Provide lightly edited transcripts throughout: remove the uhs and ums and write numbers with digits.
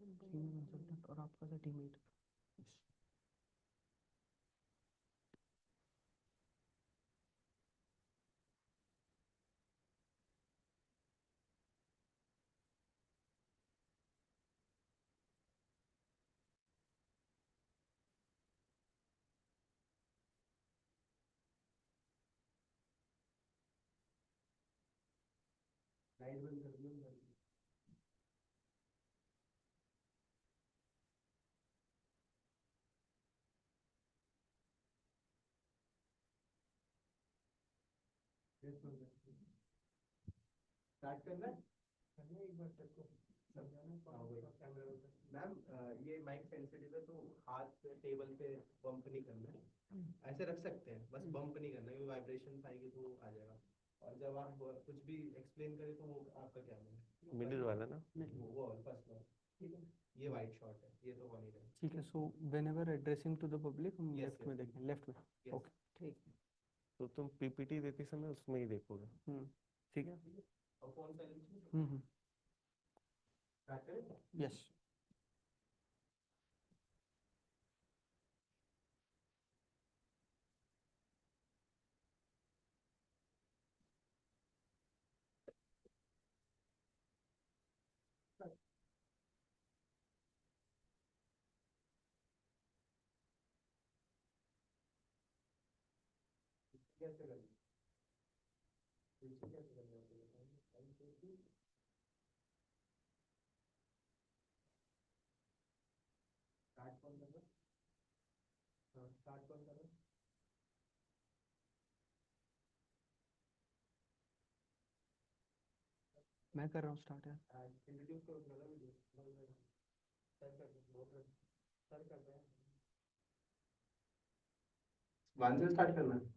Consultant और आपका सा टीममेट। स्टार्ट करना है एक बार सबको समझाना। मैम ये माइक सेंसिटिव है तो हाथ टेबल पे बम्प नहीं करना है, ऐसे रख सकते हैं बस बम्प नहीं करना है, वाइब्रेशन आएगी तो आ जाएगा। और जब आप कुछ भी एक्सप्लेन करें तो वो आपका क्या है मिडिल वाला ना, वो फर्स्ट वाला, ठीक है। ये वाइट शॉट है, ये तो नहीं है, ठीक है। So whenever addressing to the public हम लेफ्ट में देखें, लेफ्ट में। ओके ठीक है। तो तुम पीपीटी देते समय उसमें ही देखोगे। ठीक है। और फोन साइलेंट यस। कैसे करना, कैसे करना स्टार्ट कौन कर रहा है, स्टार्ट कौन कर रहा है। मैं कर रहा हूँ स्टार्ट यार। इंट्रोड्यूस करो मेरा वीडियो, सर कर दो, सर कर रहे हैं, वन से स्टार्ट करना है।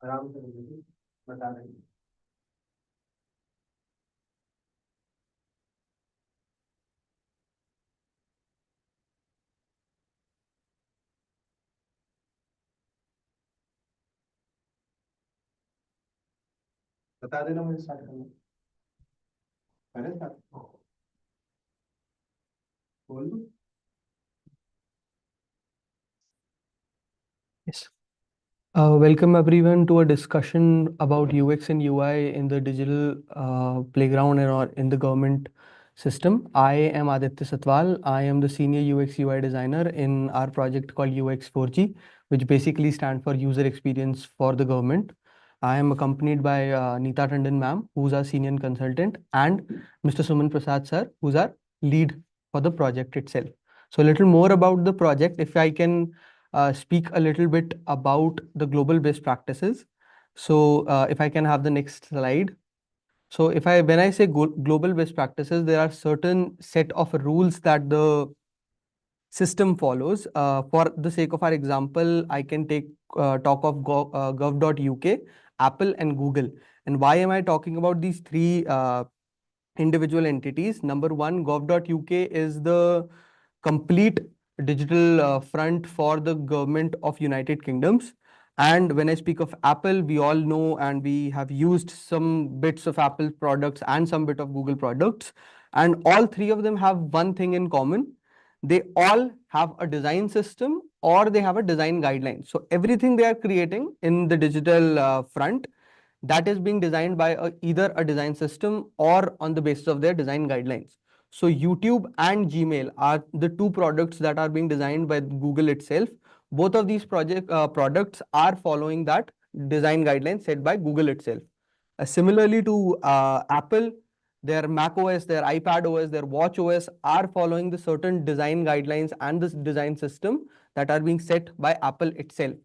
आराम से बता रहे हैं। बता देना मुझे स्टार्ट करना, अरे स्टार्ट बोल दो। Yes. Welcome everyone to a discussion about UX and UI in the digital playground and or in the government system. I am Aditya Satwal. I am the senior UX UI designer in our project called UX 4G, which basically stands for user experience for the government. I am accompanied by Neeta Tandon ma'am, who's our senior consultant, and Mr. Suman Prasad sir, who's our lead for the project itself. So a little more about the project, if I can speak a little bit about the global best practices. So if I can have the next slide. So when I say global best practices, there are certain set of rules that the system follows. For the sake of our example, I can take talk of gov.uk, Apple and Google. And why am I talking about these three individual entities? Number one, gov.uk is the complete digital front for the government of United Kingdoms. And when I speak of Apple, we all know and we have used some bits of Apple products and some bit of Google products. And all three of them have one thing in common. They all have a design system or they have a design guideline. So everything they are creating in the digital front, that is being designed by either a design system or on the basis of their design guidelines. So YouTube and Gmail are the two products that are being designed by Google itself. Both of these products are following that design guidelines set by Google itself. Similarly to Apple, their Mac OS, their iPad OS, their Watch OS are following the certain design guidelines and this design system that are being set by Apple itself.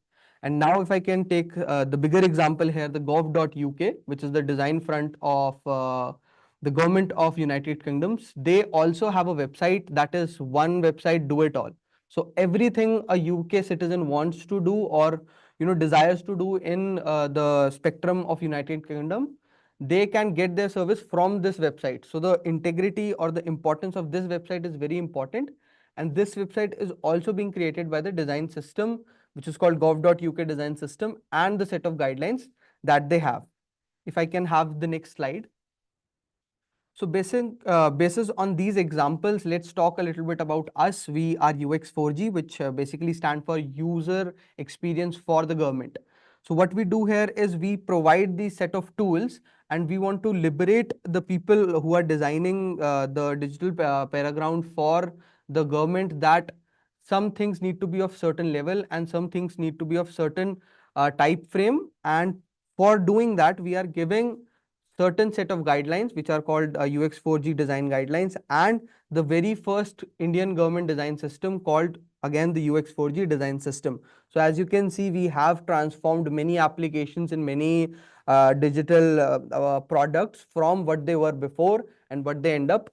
And now if I can take the bigger example here, the gov.uk, which is the design front of the government of United Kingdoms, they also have a website that is one website, do it all. So everything a UK citizen wants to do or desires to do in the spectrum of United Kingdom, they can get their service from this website. So the integrity or the importance of this website is very important. And this website is also being created by the design system, which is called gov.uk design system, and the set of guidelines that they have. If I can have the next slide. So basis on these examples, let's talk a little bit about us. We are UX4G, which basically stand for User Experience for the Government. So what we do here is we provide the set of tools, and we want to liberate the people who are designing the digital paraground for the government, that some things need to be of certain level and some things need to be of certain type frame. And for doing that, we are giving certain set of guidelines which are called UX4G design guidelines, and the very first Indian government design system called again the UX4G design system. So as you can see, we have transformed many applications in many digital products from what they were before and what they end up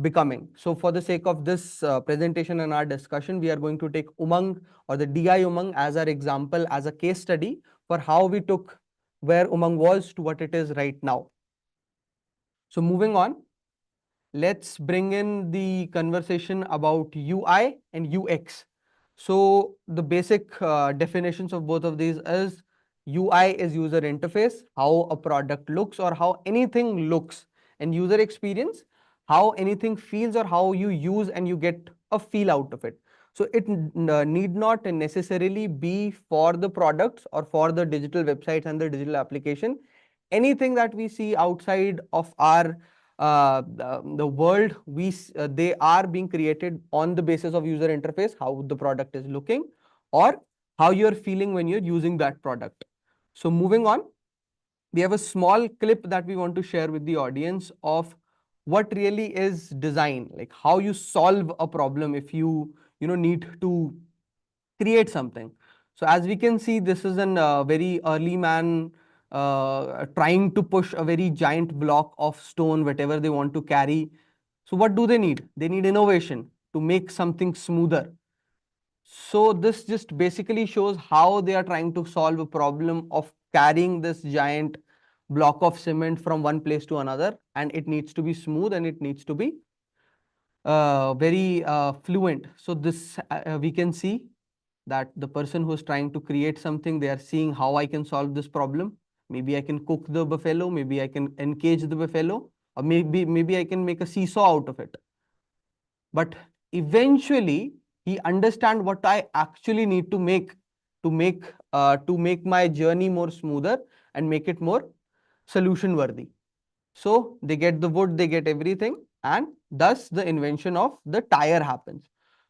becoming. So for the sake of this presentation and our discussion, we are going to take Umang or the DI Umang as our example, as a case study for how we took where Umang was to what it is right now. So moving on, let's bring in the conversation about UI and UX. So the basic definitions of both of these is UI is user interface, how a product looks or how anything looks, and user experience, how anything feels or how you use and you get a feel out of it. So it need not necessarily be for the products or for the digital websites and the digital application. Anything that we see outside of our the world, they are being created on the basis of user interface, how the product is looking or how you're feeling when you're using that product. So moving on, we have a small clip that we want to share with the audience of what really is design, like how you solve a problem if you need to create something. So as we can see, this is an very early man trying to push a very giant block of stone, whatever they want to carry. So what do they need? They need innovation to make something smoother. So this just basically shows how they are trying to solve a problem of carrying this giant block of cement from one place to another, and it needs to be smooth and it needs to be very fluent. So this we can see that the person who is trying to create something, they are seeing how I can solve this problem. Maybe I can cook the buffalo, maybe I can encage the buffalo, or maybe I can make a seesaw out of it. But eventually he understand what I actually need to make my journey more smoother and make it more solution worthy. So they get the wood, they get everything, and thus the invention of the tire happens.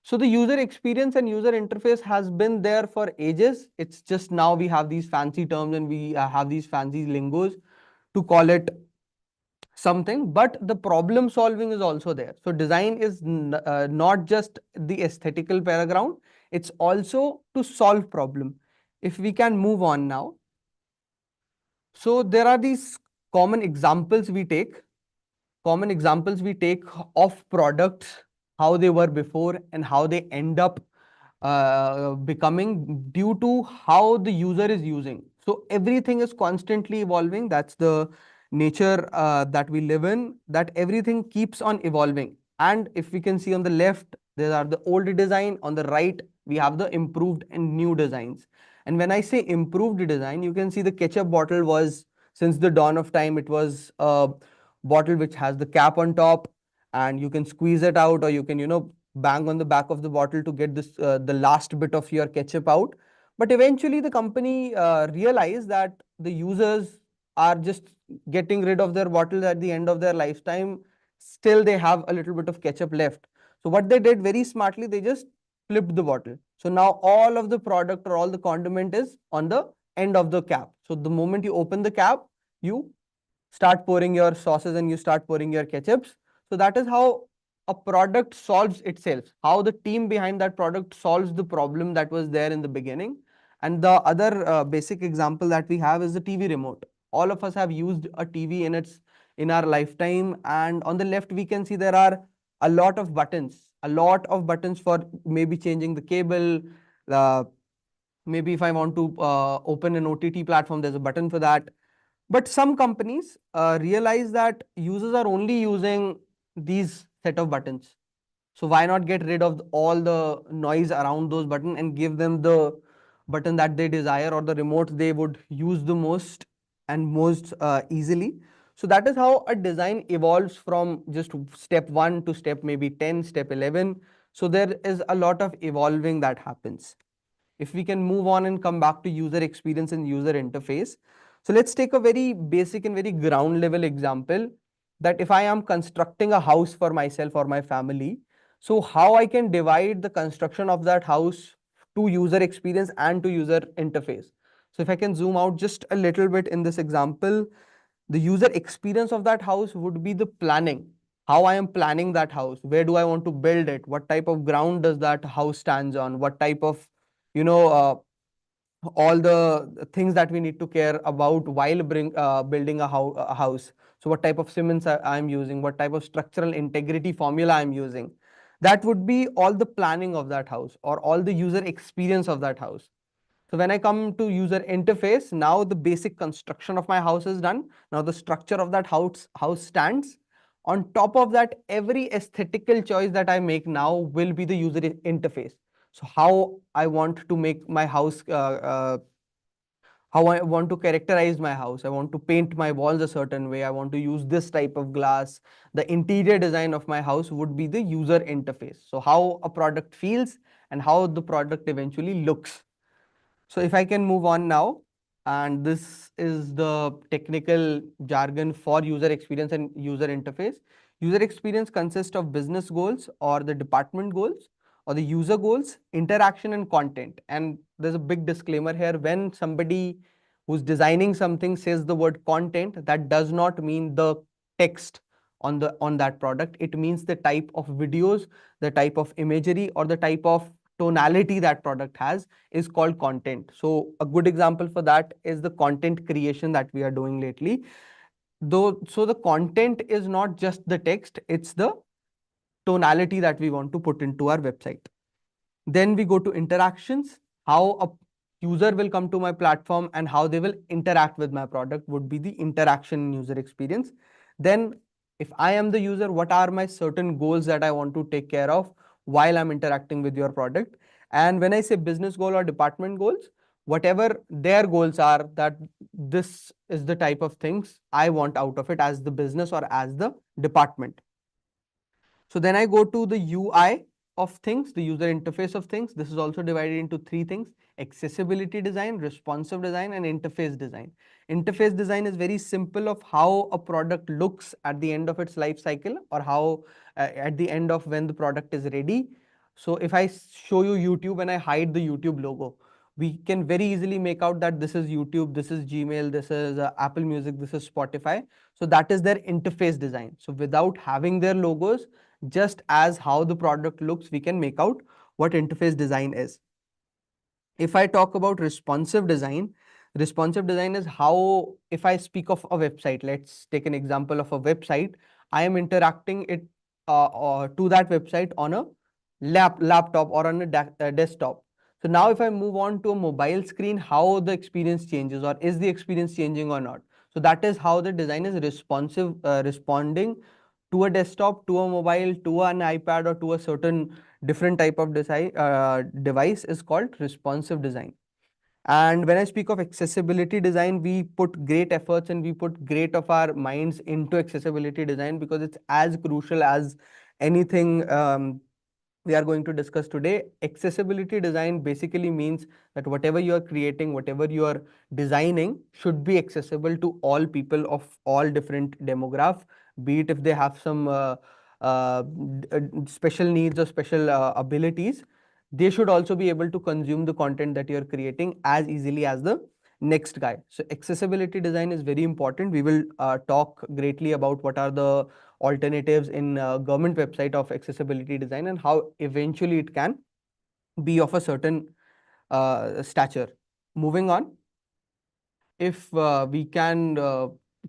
So the user experience and user interface has been there for ages. It's just now we have these fancy terms and we have these fancy lingos to call it something, but the problem solving is also there. So design is not just the aesthetical paraground, it's also to solve problem. If we can move on now. So there are these common examples we take of products, how they were before and how they end up becoming due to how the user is using. So everything is constantly evolving. That's the nature that we live in, that everything keeps on evolving. And if we can see on the left, there are the old design. On the right, we have the improved and new designs. And when I say improved design, you can see the ketchup bottle was, since the dawn of time, it was a bottle which has the cap on top, and you can squeeze it out, or you can bang on the back of the bottle to get this the last bit of your ketchup out. But eventually the company realized that the users are just getting rid of their bottles at the end of their lifetime. Still they have a little bit of ketchup left. So what they did very smartly, they just flipped the bottle. So now all of the product or all the condiment is on the end of the cap. So the moment you open the cap, you start pouring your sauces and you start pouring your ketchups. So that is how a product solves itself, how the team behind that product solves the problem that was there in the beginning. And the other basic example that we have is the TV remote. All of us have used a TV in our lifetime, and on the left we can see there are a lot of buttons for maybe changing the cable. Maybe if I want to open an OTT platform, there's a button for that. But some companies realize that users are only using these set of buttons. So why not get rid of all the noise around those buttons and give them the button that they desire or the remote they would use the most and most easily. So that is how a design evolves from just step 1 to step maybe 10, step 11. So there is a lot of evolving that happens. If we can move on and come back to user experience and user interface. So let's take a very basic and very ground level example, that if I am constructing a house for myself or my family, so how I can divide the construction of that house to user experience and to user interface. So if I can zoom out just a little bit in this example, the user experience of that house would be the planning. How I am planning that house, where do I want to build it, what type of ground does that house stands on, what type of, you know, all the things that we need to care about while building a house. So what type of cements I'm using, what type of structural integrity formula I'm using. That would be all the planning of that house or all the user experience of that house. So when I come to user interface, now the basic construction of my house is done. Now the structure of that house stands. On top of that, every aesthetical choice that I make now will be the user interface. So how I want to make my house, how I want to characterize my house. I want to paint my walls a certain way. I want to use this type of glass. The interior design of my house would be the user interface. So how a product feels and how the product eventually looks. So if I can move on now, and this is the technical jargon for user experience and user interface. User experience consists of business goals or the department goals or the user goals, interaction and content. And there's a big disclaimer here. When somebody who's designing something says the word content, that does not mean the text on that product. It means the type of videos, the type of imagery or the type of tonality that product has is called content. So a good example for that is the content creation that we are doing lately. So the content is not just the text, it's the tonality that we want to put into our website. Then we go to interactions. How a user will come to my platform and how they will interact with my product would be the interaction user experience. Then if I am the user, what are my certain goals that I want to take care of while I'm interacting with your product? And when I say business goal or department goals, whatever their goals are, that this is the type of things I want out of it as the business or as the department. So then I go to the UI of things, the user interface of things. This is also divided into three things: accessibility design, responsive design, and interface design. Interface design is very simple of how a product looks at the end of its life cycle, or how at the end of when the product is ready. So if I show you YouTube and I hide the YouTube logo, we can very easily make out that this is YouTube, this is Gmail, this is Apple Music, this is Spotify. So that is their interface design. So without having their logos, just as how the product looks, we can make out what interface design is. If I talk about responsive design is how, if I speak of a website, let's take an example of a website, I am interacting it to that website on a laptop or on a desktop. So now if I move on to a mobile screen, how the experience changes, or is the experience changing or not? So that is how the design is responsive, responding to a desktop, to a mobile, to an iPad, or to a certain different type of device is called responsive design. And when I speak of accessibility design, we put great efforts and we put great of our minds into accessibility design because it's as crucial as anything we are going to discuss today. Accessibility design basically means that whatever you are creating, whatever you are designing should be accessible to all people of all different demographics, be it if they have some special needs or special abilities. They should also be able to consume the content that you're creating as easily as the next guy. So accessibility design is very important. We will talk greatly about what are the alternatives in government website of accessibility design and how eventually it can be of a certain stature. Moving on, if we can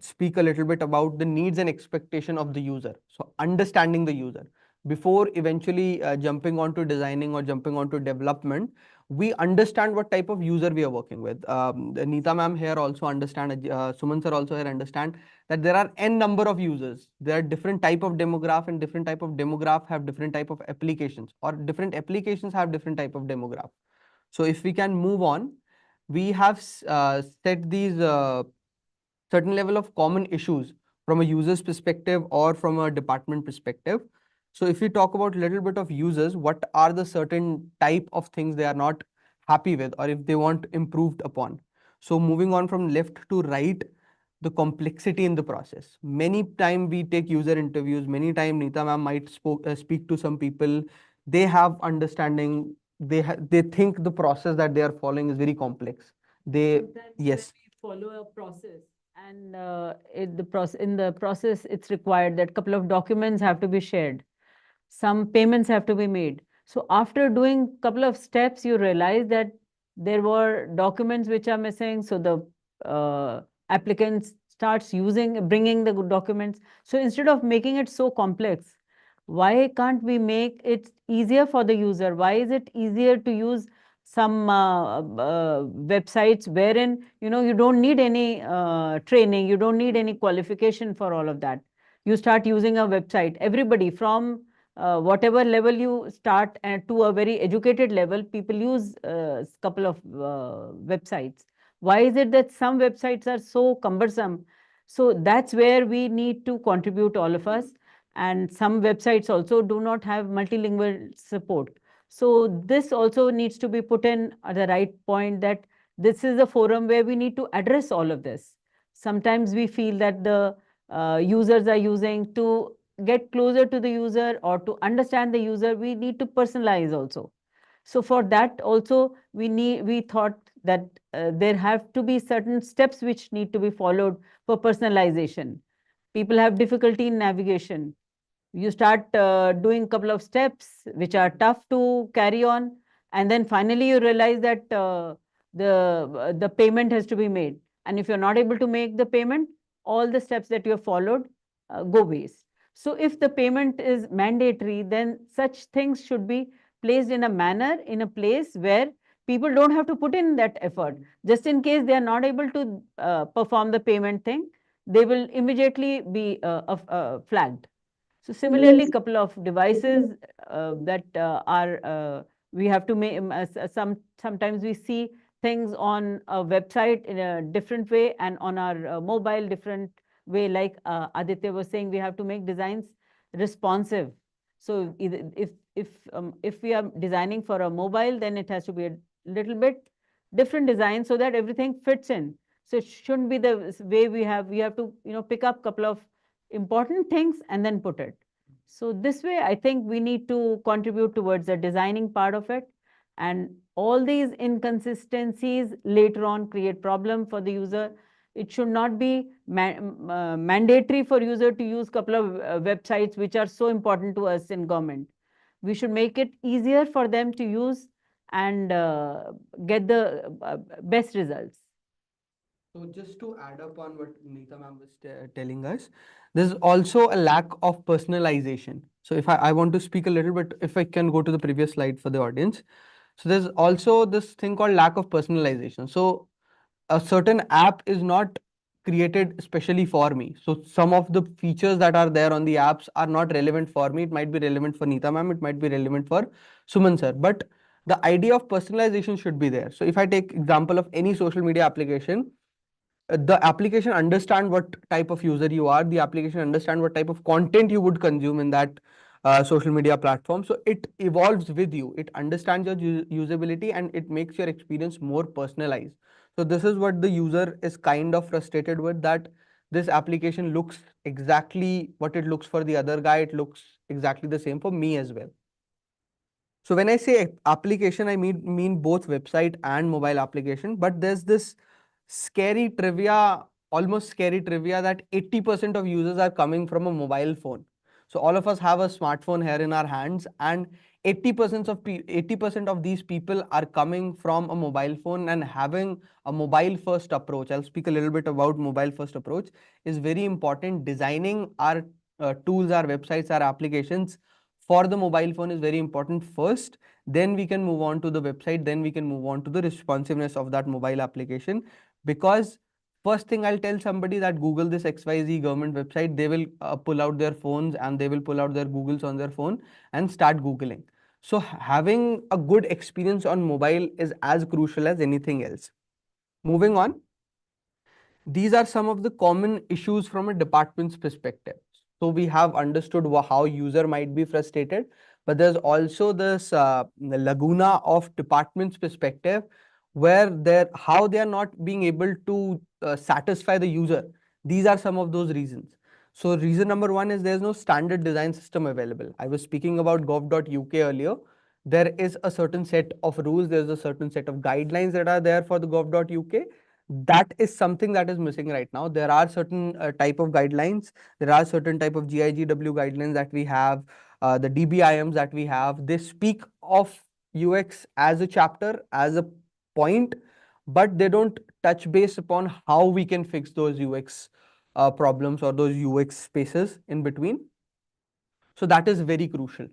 speak a little bit about the needs and expectation of the user. So understanding the user. before eventually jumping onto designing or jumping onto development, we understand what type of user we are working with. Neeta ma'am here also understand, Suman sir also here understand that there are n number of users. There are different type of demograph, and different type of demograph have different type of applications, or different applications have different type of demograph. So if we can move on, we have set these certain level of common issues from a user's perspective or from a department perspective. So if we talk about a little bit of users, what are the certain type of things they are not happy with, or if they want improved upon. So moving on from left to right, the complexity in the process. Many time we take user interviews, many time Neeta ma'am might speak to some people, they have understanding, they think the process that they are following is very complex. They, Sometimes yes. when we follow a process and in the process it's required that couple of documents have to be shared, some payments have to be made. So after doing couple of steps, you realize that there were documents which are missing. So the applicant starts bringing the documents. So instead of making it so complex, why can't we make it easier for the user? Why is it easier to use some websites wherein you don't need any training, you don't need any qualification for all of that. You start using a website. Everybody from whatever level you start to a very educated level, people use a couple of websites. Why is it that some websites are so cumbersome? So that's where we need to contribute, all of us. And some websites also do not have multilingual support. So this also needs to be put in at the right point, that this is a forum where we need to address all of this. Sometimes we feel that the users are using to get closer to the user or to understand the user, we need to personalize also. So for that also we thought that there have to be certain steps which need to be followed for personalization. People have difficulty in navigation. You start doing couple of steps which are tough to carry on, and then finally you realize that the payment has to be made, and if you're not able to make the payment, all the steps that you have followed go waste. So if the payment is mandatory, then such things should be placed in a manner, in a place where people don't have to put in that effort. Just in case they are not able to perform the payment thing, they will immediately be flagged. So similarly, couple of devices that we have to make. Sometimes we see things on a website in a different way, and on our mobile different way. Like Aditya was saying, we have to make designs responsive. So if we are designing for a mobile, then it has to be a little bit different design so that everything fits in. So it shouldn't be the way we have to pick up couple of important things and then put it. So this way, I think we need to contribute towards the designing part of it. And all these inconsistencies later on create problem for the user. It should not be mandatory for user to use couple of websites which are so important to us in government. We should make it easier for them to use and get the best results. So just to add up on what Neeta ma'am was telling us, there's also a lack of personalization. So if I want to speak a little bit, if I can go to the previous slide for the audience. So there's also this thing called lack of personalization. So a certain app is not created especially for me. So some of the features that are there on the apps are not relevant for me. It might be relevant for Neeta ma'am, it might be relevant for Suman sir. But the idea of personalization should be there. So if I take example of any social media application, the application understand what type of user you are, the application understand what type of content you would consume in that social media platform. So it evolves with you, it understands your usability, and it makes your experience more personalized. So this is what the user is kind of frustrated with, that this application looks exactly what it looks for the other guy, it looks exactly the same for me as well. So when I say application, I mean both website and mobile application, but there's this scary trivia, almost scary trivia, that 80% of users are coming from a mobile phone. So all of us have a smartphone here in our hands, and 80% of these people are coming from a mobile phone and having a mobile first approach. I'll speak a little bit about mobile first approach is very important. Designing our tools, our websites, our applications for the mobile phone is very important first. Then we can move on to the website. Then we can move on to the responsiveness of that mobile application. Because first thing I'll tell somebody that Google this XYZ government website, they will pull out their phones and they will pull out their Googles on their phone and start Googling. So having a good experience on mobile is as crucial as anything else. Moving on. These are some of the common issues from a department's perspective. So we have understood how user might be frustrated, but there's also this laguna of department's perspective where how they are not being able to satisfy the user. These are some of those reasons. So reason number one is there's no standard design system available. I was speaking about gov.uk earlier. There is a certain set of rules, there's a certain set of guidelines that are there for the gov.uk. That is something that is missing right now. There are certain type of guidelines. There are certain type of GIGW guidelines that we have, the DBIMs that we have. They speak of UX as a chapter, as a point, but they don't touch base upon how we can fix those UX problems or those UX spaces in between. So that is very crucial.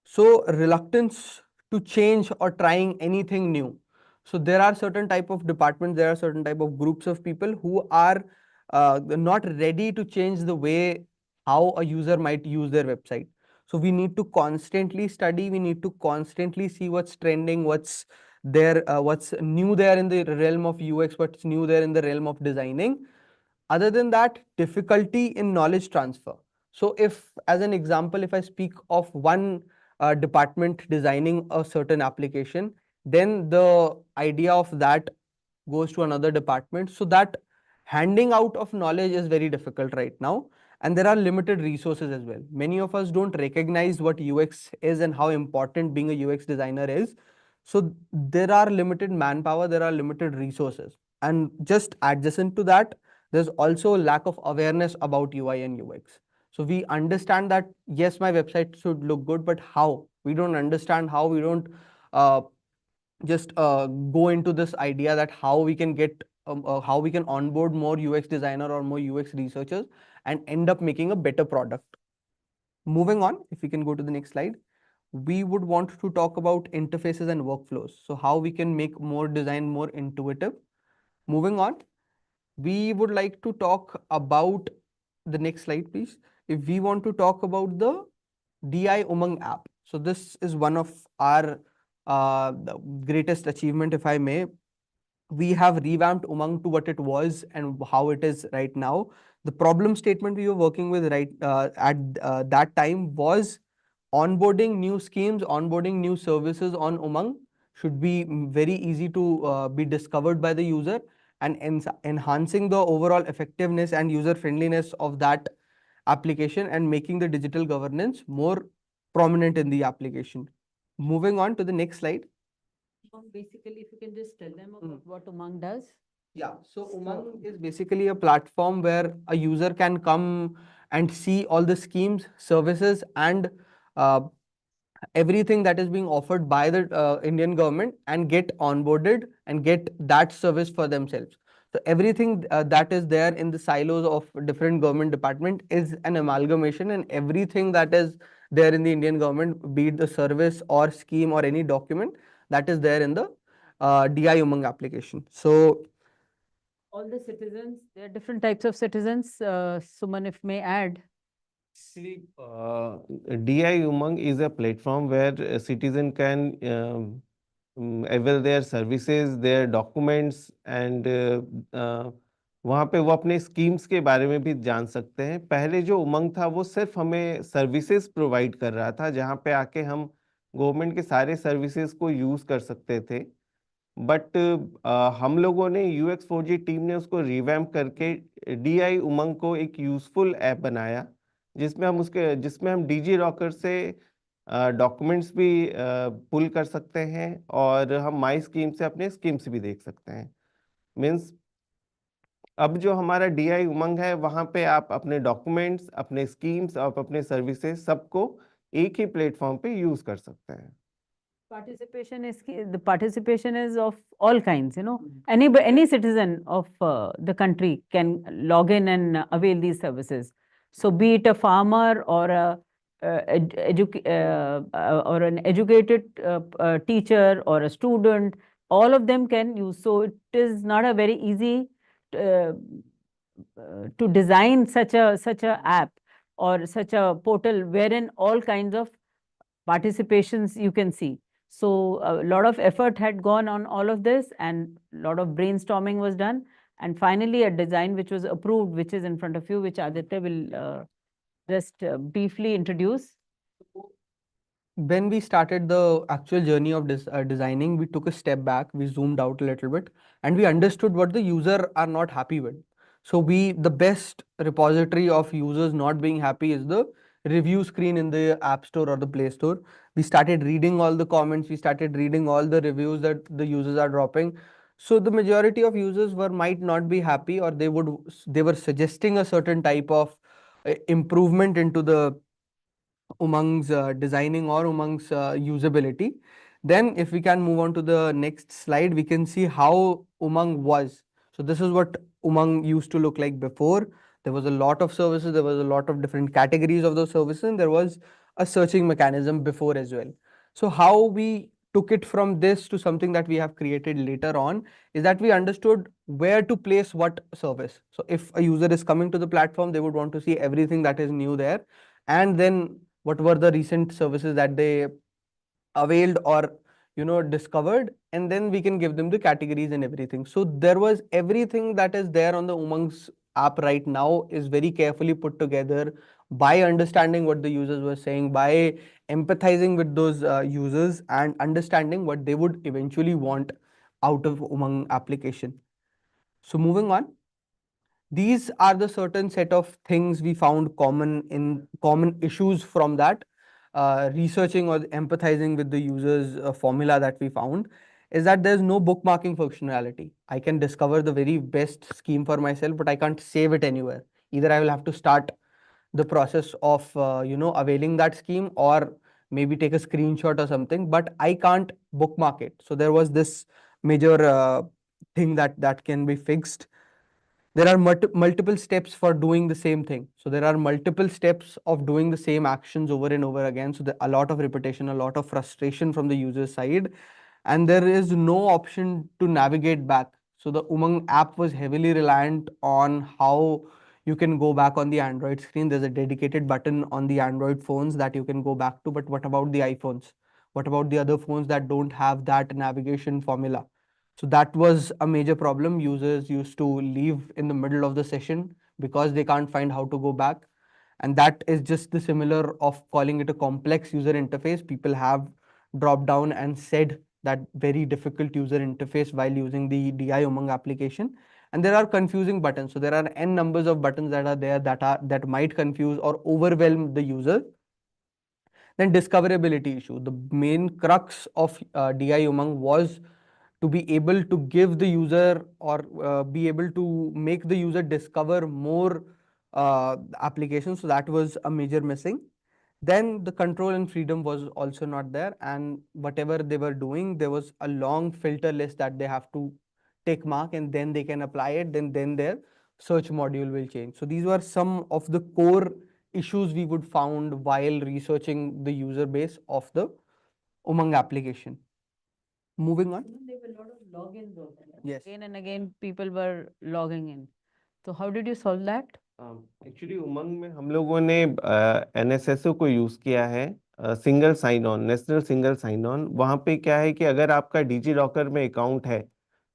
So reluctance to change or trying anything new. So there are certain type of departments, there are certain type of groups of people who are not ready to change the way how a user might use their website. So we need to constantly study, we need to constantly see what's trending, what's there, what's new there in the realm of UX, what's new there in the realm of designing. Other than that, difficulty in knowledge transfer. So if, as an example, if I speak of one department designing a certain application, then the idea of that goes to another department. So that handing out of knowledge is very difficult right now. And there are limited resources as well. Many of us don't recognize what UX is and how important being a UX designer is. So there are limited manpower, there are limited resources. And just adjacent to that, there's also a lack of awareness about UI and UX. So we understand that, yes, my website should look good, but how? We don't understand how. We don't just go into this idea that how we can get, how we can onboard more UX designer or more UX researchers and end up making a better product. Moving on, if we can go to the next slide, we would want to talk about interfaces and workflows. So how we can make more design more intuitive. Moving on, we would like to talk about the next slide, please. If we want to talk about the DI Umang app. So this is one of our the greatest achievement, if I may. We have revamped Umang to what it was and how it is right now. The problem statement we were working with at that time was onboarding new schemes, onboarding new services on Umang should be very easy to be discovered by the user, and enhancing the overall effectiveness and user friendliness of that application and making the digital governance more prominent in the application. Moving on to the next slide. Basically, if you can just tell them about what Umang does. Yeah, so Umang is basically a platform where a user can come and see all the schemes, services, and everything that is being offered by the Indian government and get onboarded and get that service for themselves. So everything that is there in the silos of different government department is an amalgamation, and everything that is there in the Indian government, be it the service or scheme or any document, that is there in the DI Umang application. So All the citizens, there are different types of citizens. Suman, if may add. See, DI Umang is a platform where a citizen can avail their services, their documents, and वहाँ पे वो अपने schemes के बारे में भी जान सकते हैं। पहले जो उमंग था वो सिर्फ हमें सर्विसेज प्रोवाइड कर रहा था, जहाँ पे आके हम गवर्नमेंट के सारे सर्विसेज को यूज़ कर सकते थे। बट हम लोगों ने UX4G टीम ने उसको रिवैम्प करके DI उमंग को एक यूज़फुल ऐप बनाया, जिसमें हम DG लॉकर से डॉक्यूमेंट्स भी पुल कर सकते हैं और हम माई स्कीम से अपने स्कीम्स भी देख सकते हैं। मीन्स अब जो हमारा DI उमंग है, वहाँ पे आप अपने डॉक्यूमेंट्स, अपने स्कीम्स और अपने सर्विसेज सबको एक ही प्लेटफॉर्म पे यूज कर सकते हैं। The participation is of all kinds, you know. Any citizen of the country can log in and avail these services. So be it a farmer or a or an educated teacher or a student, all of them can use. So it is not a very easy uh, to design such a app or such a portal wherein all kinds of participations you can see. So a lot of effort had gone on all of this, and a lot of brainstorming was done, and finally a design which was approved, which is in front of you, which Aditya will just briefly introduce. When we started the actual journey of designing, we took a step back, we zoomed out a little bit, and we understood what the user are not happy with. So the best repository of users not being happy is the review screen in the App Store or the Play Store. We started reading all the comments, we started reading all the reviews that the users are dropping. So the majority of users might not be happy, or they were suggesting a certain type of improvement into the Umang's designing or Umang's usability. Then if we can move on to the next slide, we can see how Umang was. So this is what Umang used to look like before. There was a lot of services, there was a lot of different categories of those services, and there was a searching mechanism before as well. So how we took it from this to something that we have created later on is that we understood where to place what service. So if a user is coming to the platform, they would want to see everything that is new there, and then what were the recent services that they availed or discovered, and then we can give them the categories and everything. So there was everything that is there on the Umang's app right now is very carefully put together by understanding what the users were saying, by empathizing with those users and understanding what they would eventually want out of Umang application. So moving on, these are the certain set of things we found common issues from that researching or empathizing with the users formula that we found is that there's no bookmarking functionality. I can discover the very best scheme for myself, but I can't save it anywhere. Either I will have to start the process of availing that scheme, or maybe take a screenshot or something, but I can't bookmark it. So there was this major thing that can be fixed. There are multiple steps for doing the same thing. So there are multiple steps of doing the same actions over and over again. So a lot of repetition, a lot of frustration from the user side, and there is no option to navigate back. So the Umang app was heavily reliant on how you can go back on the Android screen. There's a dedicated button on the Android phones that you can go back to, but what about the iPhones? What about the other phones that don't have that navigation formula? So that was a major problem. Users used to leave in the middle of the session because they can't find how to go back. And that is just the similar of calling it a complex user interface. People have dropped down and said that very difficult user interface while using the DI Umang application. And there are confusing buttons. So there are n numbers of buttons that are there that might confuse or overwhelm the user. Then discoverability issue. The main crux of DI Umang was to be able to give the user or be able to make the user discover more applications. So that was a major missing. Then the control and freedom was also not there, and whatever they were doing, there was a long filter list that they have to take mark, and then they can apply it. Then their search module will change. So these were some of the core issues we would found while researching the user base of the Umang application. Moving on. There were a lot of logins also. Yes. Again and again, people were logging in. So how did you solve that? Actually Umang में हम लोगों ने NSSO को use किया है, single sign on, national single sign on. वहाँ पे क्या है कि अगर आपका डिजी लॉकर में अकाउंट है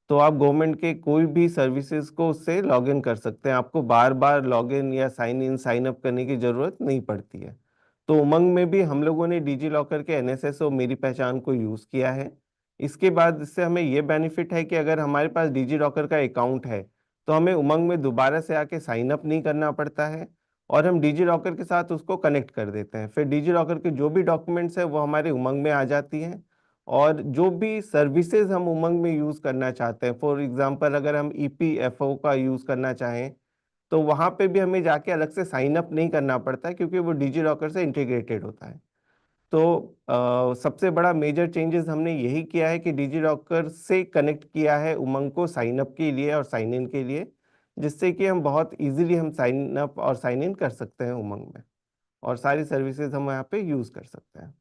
तो आप गवर्नमेंट के कोई भी सर्विसेज को उससे लॉग इन कर सकते हैं। आपको बार बार लॉग इन या साइन इन साइन अप करने की ज़रूरत नहीं पड़ती है। तो उमंग में भी हम लोगों ने डिजी लॉकर के NSSO मेरी पहचान को यूज़ किया है। इसके बाद इससे हमें ये बेनिफिट है कि अगर हमारे पास डिजी लॉकर का अकाउंट है तो हमें उमंग में दोबारा से आके साइन अप नहीं करना पड़ता है, और हम डिजी लॉकर के साथ उसको कनेक्ट कर देते हैं। फिर डिजी लॉकर के जो भी डॉक्यूमेंट्स है वो हमारे उमंग में आ जाती हैं, और जो भी सर्विसेज हम उमंग में यूज़ करना चाहते हैं, फॉर एग्जांपल अगर हम EPFO का यूज़ करना चाहें तो वहाँ पे भी हमें जाके अलग से साइन अप नहीं करना पड़ता है, क्योंकि वो डिजी लॉकर से इंटीग्रेटेड होता है। तो सबसे बड़ा मेजर चेंजेस हमने यही किया है कि डिजी लॉकर से कनेक्ट किया है उमंग को साइन अप के लिए और साइन इन के लिए, जिससे कि हम बहुत इजीली हम साइन अप और साइन इन कर सकते हैं उमंग में। और सारी सर्विसेज हम यहाँ पे यूज कर सकते हैं।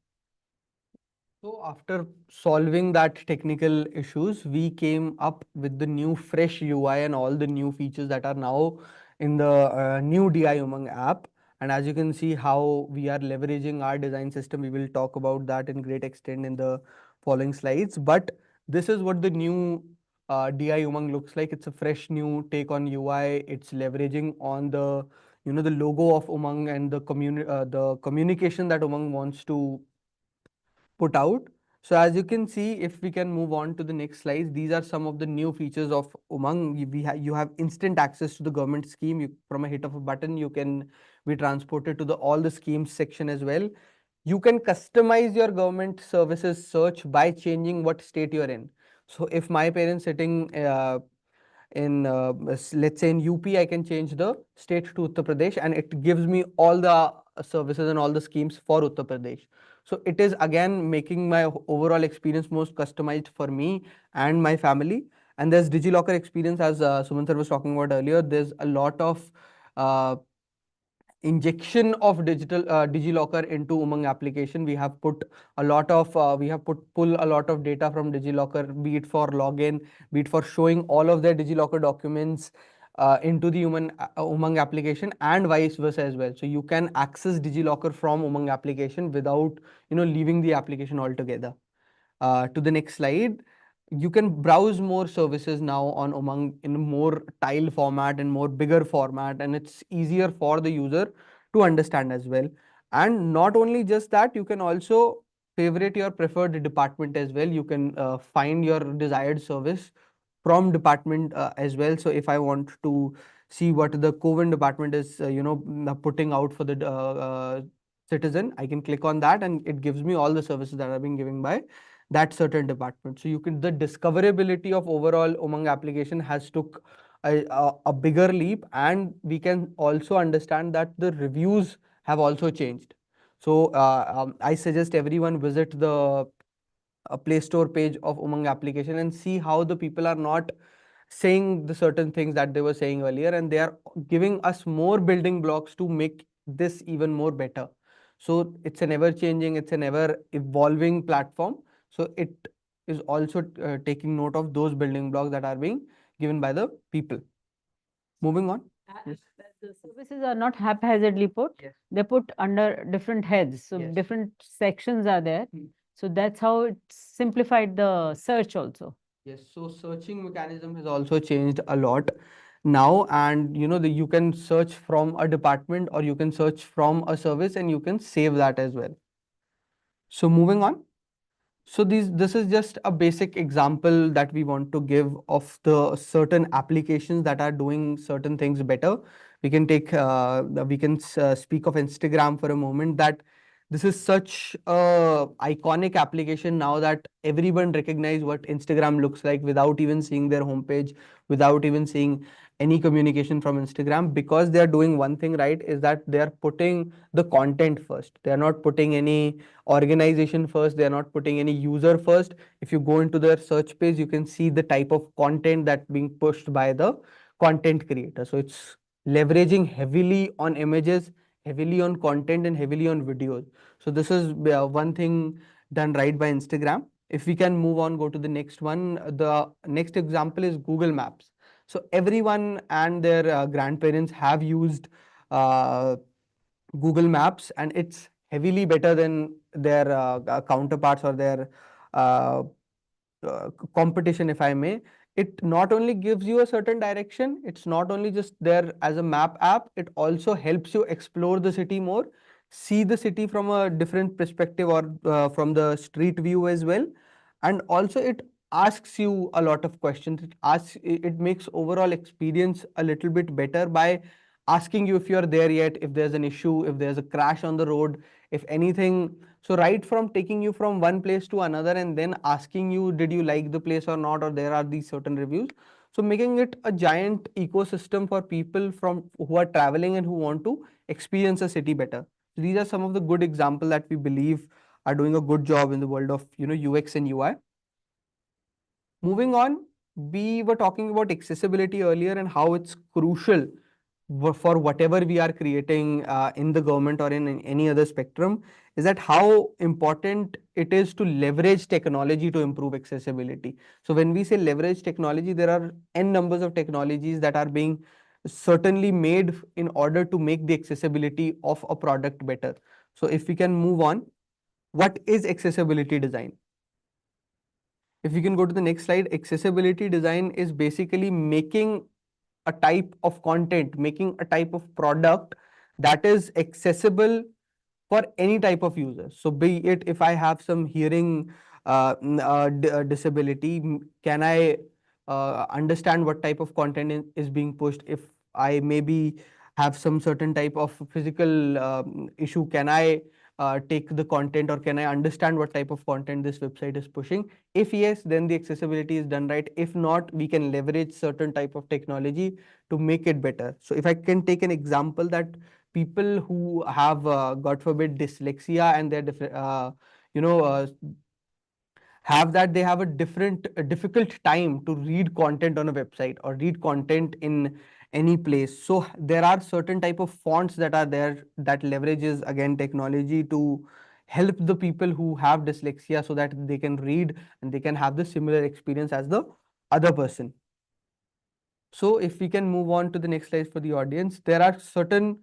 So after solving that technical issues, we came up with the new fresh UI and all the new features that are now in the new DI Umang app. And as you can see how we are leveraging our design system, we will talk about that in great extent in the following slides. But this is what the new DI Umang looks like. It's a fresh new take on UI. It's leveraging on the the logo of Umang and the communication that Umang wants to put out. So as you can see, if we can move on to the next slides, these are some of the new features of Umang. You have instant access to the government scheme. From a hit of a button, you can be transported to the all the schemes section as well. You can customize your government services search by changing what state you're in. So if my parents sitting in let's say in UP, I can change the state to Uttar Pradesh, and it gives me all the services and all the schemes for Uttar Pradesh. So it is again making my overall experience most customized for me and my family. And there's DigiLocker experience, as Suman sir was talking about earlier. There's a lot of uh, injection of DigiLocker into Umang application. We have put a lot of pull a lot of data from DigiLocker, be it for login, be it for showing all of their DigiLocker documents into the Umang application, and vice versa as well. So you can access DigiLocker from Umang application without leaving the application altogether. To the next slide, you can browse more services now on Umang in a more tile format and more bigger format, and it's easier for the user to understand as well. And not only just that, you can also favorite your preferred department as well. You can find your desired service from department as well. So if I want to see what the COVID department is putting out for the citizen, I can click on that and it gives me all the services that are being given by that certain department. So the discoverability of overall Umang application has took a bigger leap, and we can also understand that the reviews have also changed. So I suggest everyone visit the Play Store page of Umang application and see how the people are not saying the certain things that they were saying earlier, and they are giving us more building blocks to make this even more better. So it's an ever changing, it's an ever evolving platform. So it is also taking note of those building blocks that are being given by the people. Moving on. Yes. The services are not haphazardly put. Yes. They're put under different heads. So Yes. different sections are there. Hmm. So that's how it simplified the search also. Yes, so searching mechanism has also changed a lot now, and you can search from a department or you can search from a service and you can save that as well. So moving on. So this is just a basic example that we want to give of the certain applications that are doing certain things better. We can speak of Instagram for a moment, that this is such a iconic application now that everyone recognize what Instagram looks like without even seeing their homepage, without even seeing any communication from Instagram, because they are doing one thing right, is that they are putting the content first. They are not putting any organization first, they are not putting any user first. If you go into their search page, you can see the type of content that being pushed by the content creator. So it's leveraging heavily on images, heavily on content, and heavily on videos. So this is one thing done right by Instagram. If we can move on, go to the next one. The next example is Google Maps. So everyone and their grandparents have used Google Maps, and it's heavily better than their counterparts or their uh, competition, if I may. It not only gives you a certain direction, it's not only just there as a map app, it also helps you explore the city more, see the city from a different perspective, or from the street view as well. And also it asks you a lot of questions. It makes overall experience a little bit better by asking you if you're there yet, if there's an issue, if there's a crash on the road, if anything. So right from taking you from one place to another and then asking you, did you like the place or not, or there are these certain reviews. So making it a giant ecosystem for people who are traveling and who want to experience a city better. So these are some of the good examples that we believe are doing a good job in the world of UX and UI. Moving on, we were talking about accessibility earlier and how it's crucial for whatever we are creating in the government or in any other spectrum is that how important it is to leverage technology to improve accessibility. So when we say leverage technology, there are n numbers of technologies that are being certainly made in order to make the accessibility of a product better. So if we can move on, what is accessibility design? If we can go to the next slide, accessibility design is basically making a type of content, making a type of product that is accessible for any type of user. So be it if I have some hearing disability, can I understand what type of content is being pushed? If I maybe have some certain type of physical issue, can I take the content, or can I understand what type of content this website is pushing? If yes, then the accessibility is done right. If not, we can leverage certain type of technology to make it better. So if I can take an example that people who have, God forbid, dyslexia, and they're you know, have that, they have a difficult time to read content on a website or read content in any place. So there are certain type of fonts that are there that leverages again technology to help the people who have dyslexia so that they can read and they can have the similar experience as the other person. So if we can move on to the next slide for the audience, there are certain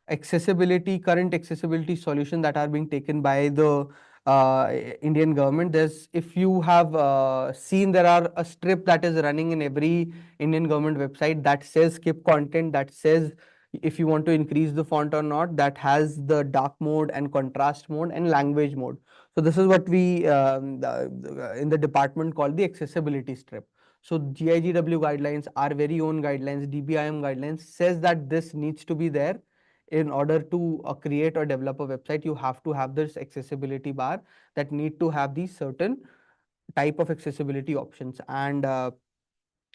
current accessibility solutions that are being taken by the Indian government. If you have seen, there are a strip that is running in every Indian government website that says skip content, that says if you want to increase the font or not, that has the dark mode and contrast mode and language mode. So this is what we in the department call the accessibility strip. So GIGW guidelines, our very own guidelines, DBIM guidelines says that this needs to be there. In order to create or develop a website, you have to have this accessibility bar that need to have these certain type of accessibility options. And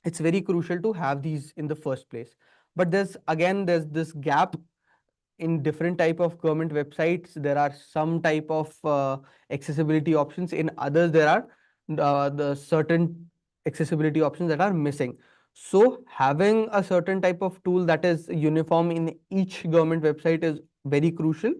it's very crucial to have these in the first place. But there's this gap in different type of government websites. There are some type of accessibility options. In others, there are the certain accessibility options that are missing. So having a certain type of tool that is uniform in each government website is very crucial.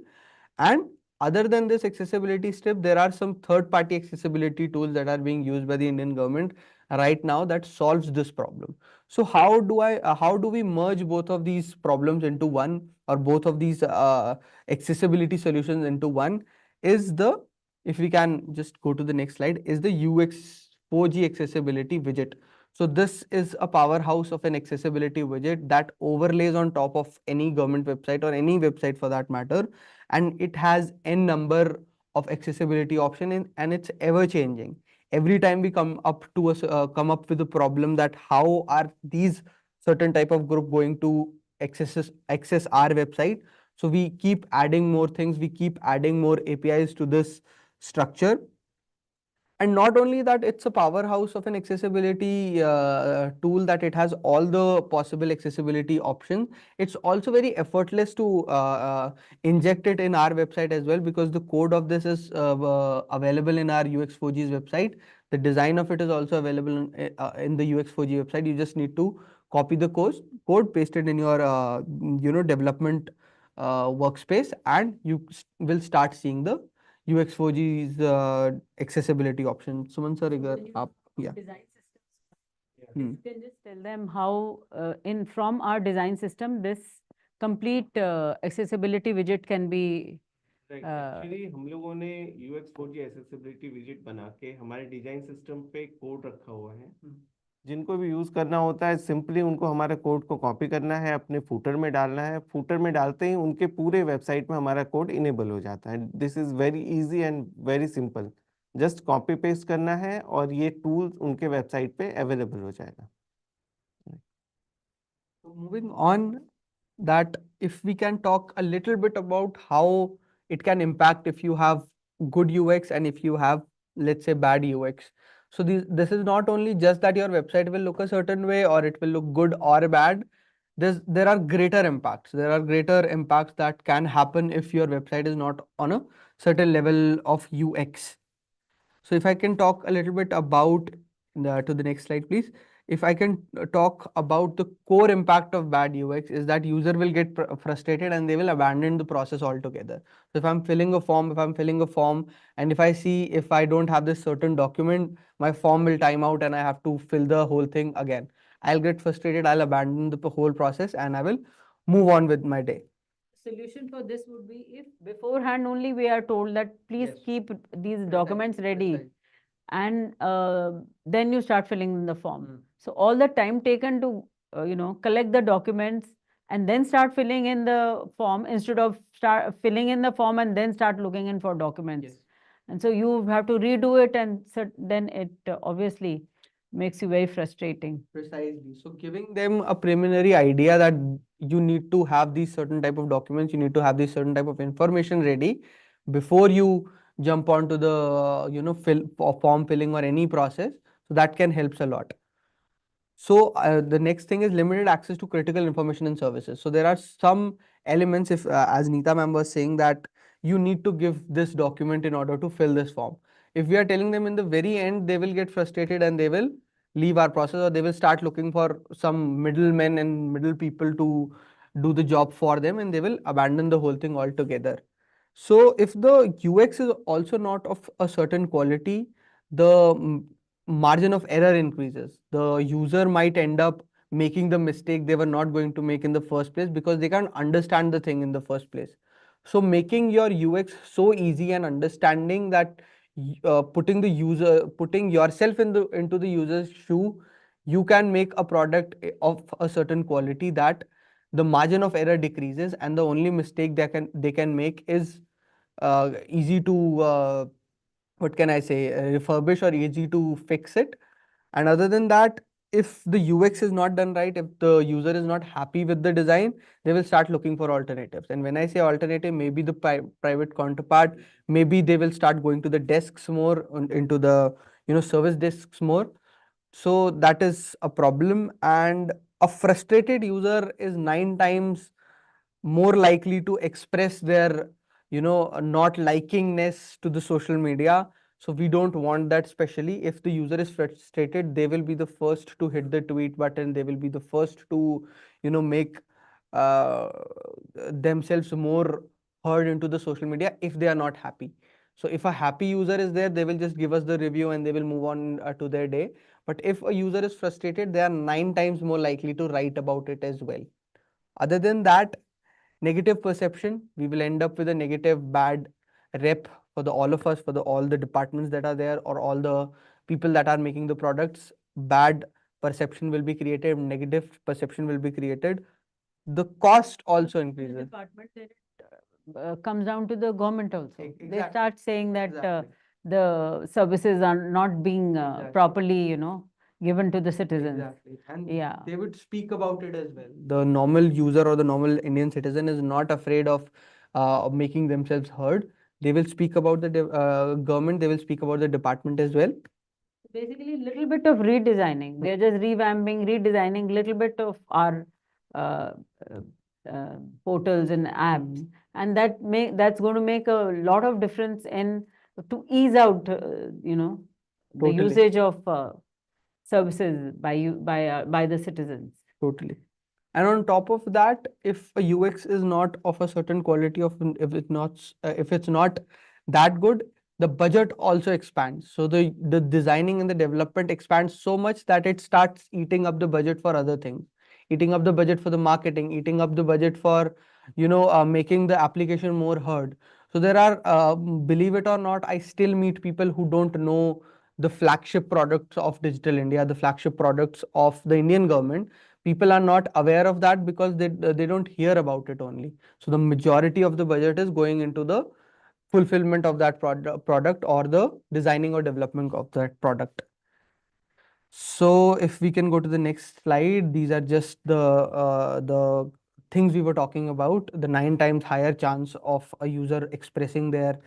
And other than this accessibility strip, there are some third-party accessibility tools that are being used by the Indian government right now that solves this problem. So how do we merge both of these problems into one, or both of these accessibility solutions into one? If we can just go to the next slide, is the UX4G accessibility widget. So this is a powerhouse of an accessibility widget that overlays on top of any government website or any website for that matter, and it has n number of accessibility option and it's ever changing. Every time we come up with a problem that how are these certain type of group going to access our website, so we keep adding more things, we keep adding more APIs to this structure. And not only that, it's a powerhouse of an accessibility tool, that it has all the possible accessibility options. It's also very effortless to inject it in our website as well, because the code of this is available in our UX4G's website. The design of it is also available in the UX4G website. You just need to copy the code, paste it in your development workspace, and you will start seeing the UX4G's accessibility option. Suman sir, yeah. Design systems. Hmm. You can just tell them how from our design system this complete accessibility widget can be. Actually हम लोगों ने UX4G accessibility widget बना के हमारे design system पे code रखा हुआ है। जिनको भी यूज करना होता है, सिंपली उनको हमारे कोड को कॉपी करना है, अपने फूटर में डालना है। फूटर में डालते ही उनके पूरे वेबसाइट में हमारा कोड इनेबल हो जाता है। This is very easy and very simple. Just copy paste करना है और ये टूल उनके वेबसाइट पे अवेलेबल हो जाएगा। Moving on, that if we can talk a little bit about how it can impact if you have good UX and if you have, let's say, bad UX. So this is not only just that your website will look a certain way or it will look good or bad. There are greater impacts. There are greater impacts that can happen if your website is not on a certain level of UX. So if I can talk a little bit about to the next slide, please. if I can talk about the core impact of bad UX, is that user will get frustrated and they will abandon the process altogether. So if I'm filling a form, and if I see if I don't have this certain document, my form will time out and I have to fill the whole thing again. I'll get frustrated, I'll abandon the whole process and I will move on with my day. Solution for this would be if beforehand only we are told that please Yes. keep these documents ready, Precise. and then you start filling in the form. Mm. So all the time taken to collect the documents and then start filling in the form, instead of start filling in the form and then start looking in for documents. Yes. And so you have to redo it, and then it obviously makes you very frustrating. Precisely. So giving them a preliminary idea that you need to have these certain type of documents, you need to have this certain type of information ready before you jump onto the form filling or any process. So that can helps a lot. So the next thing is limited access to critical information and services. So there are some elements, if as Neeta ma'am was saying, that you need to give this document in order to fill this form. If we are telling them in the very end, they will get frustrated and they will leave our process, or they will start looking for some middlemen and middle people to do the job for them, and they will abandon the whole thing altogether. So if the UX is also not of a certain quality, the margin of error increases. The user might end up making the mistake they were not going to make in the first place because they can't understand the thing in the first place. So making your UX so easy and understanding that putting yourself into the user's shoe, you can make a product of a certain quality that the margin of error decreases, and the only mistake they can make is easy to what can I say, refurbish or easy to fix it. And other than that, if the UX is not done right, if the user is not happy with the design, they will start looking for alternatives. And when I say alternative, maybe the private counterpart, maybe they will start going to the desks more, into the service desks more. So that is a problem. And a frustrated user is 9 times more likely to express their not likingness to the social media. So we don't want that. Especially if the user is frustrated, they will be the first to hit the tweet button, they will be the first to make uh, themselves more heard into the social media if they are not happy. So if a happy user is there, they will just give us the review and they will move on to their day. But if a user is frustrated, they are 9 times more likely to write about it as well. Other than that, negative perception, we will end up with a negative bad rep for all of us, for all the departments that are there, or all the people that are making the products. Bad perception will be created, negative perception will be created. The cost also increases. Department, then it comes down to the government also. They Exactly. start saying that Exactly. the services are not being Exactly. properly, given to the citizens. Exactly. And Yeah. they would speak about it as well. The normal user or the normal Indian citizen is not afraid of making themselves heard. They will speak about the government, they will speak about the department as well. Basically, a little bit of redesigning. They're just revamping, redesigning little bit of our uh, portals and apps, and that's going to make a lot of difference in to ease out, the Totally. usage of services by the citizens. Totally. And on top of that, if a UX is not of a certain quality, if it's not that good, the budget also expands. So the designing and the development expands so much that it starts eating up the budget for other things, eating up the budget for the marketing, eating up the budget for making the application more heard. So there are, believe it or not, I still meet people who don't know the flagship products of Digital India, the flagship products of the Indian government. People are not aware of that because they don't hear about it only. So the majority of the budget is going into the fulfillment of that product or the designing or development of that product. So if we can go to the next slide, these are just the things we were talking about. The 9 times higher chance of a user expressing their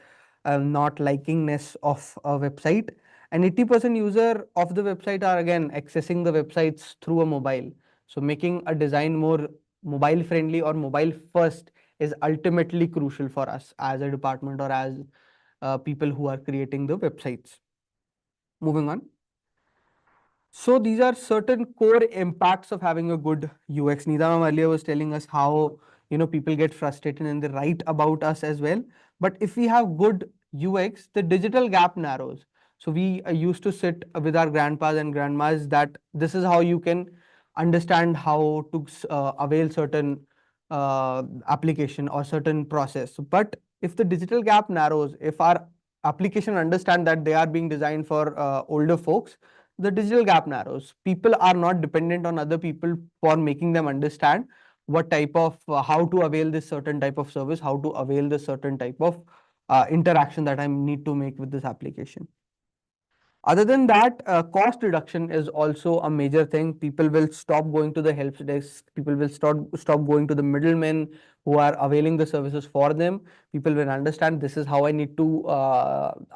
not likingness of a website, and 80% user of the website are again accessing the websites through a mobile. So making a design more mobile friendly or mobile first is ultimately crucial for us as a department or as people who are creating the websites. Moving on. So these are certain core impacts of having a good UX. Neeta ma'am earlier was telling us how people get frustrated and they write about us as well. But if we have good UX, the digital gap narrows. So we used to sit with our grandpas and grandmas that this is how you can understand how to avail certain application or certain process. But if the digital gap narrows, if our application understand that they are being designed for older folks, the digital gap narrows. People are not dependent on other people for making them understand what type of how to avail this certain type of service, how to avail this certain type of interaction that I need to make with this application. Other than that, cost reduction is also a major thing. People will stop going to the help desk. People will stop going to the middlemen who are availing the services for them. People will understand this is how I need to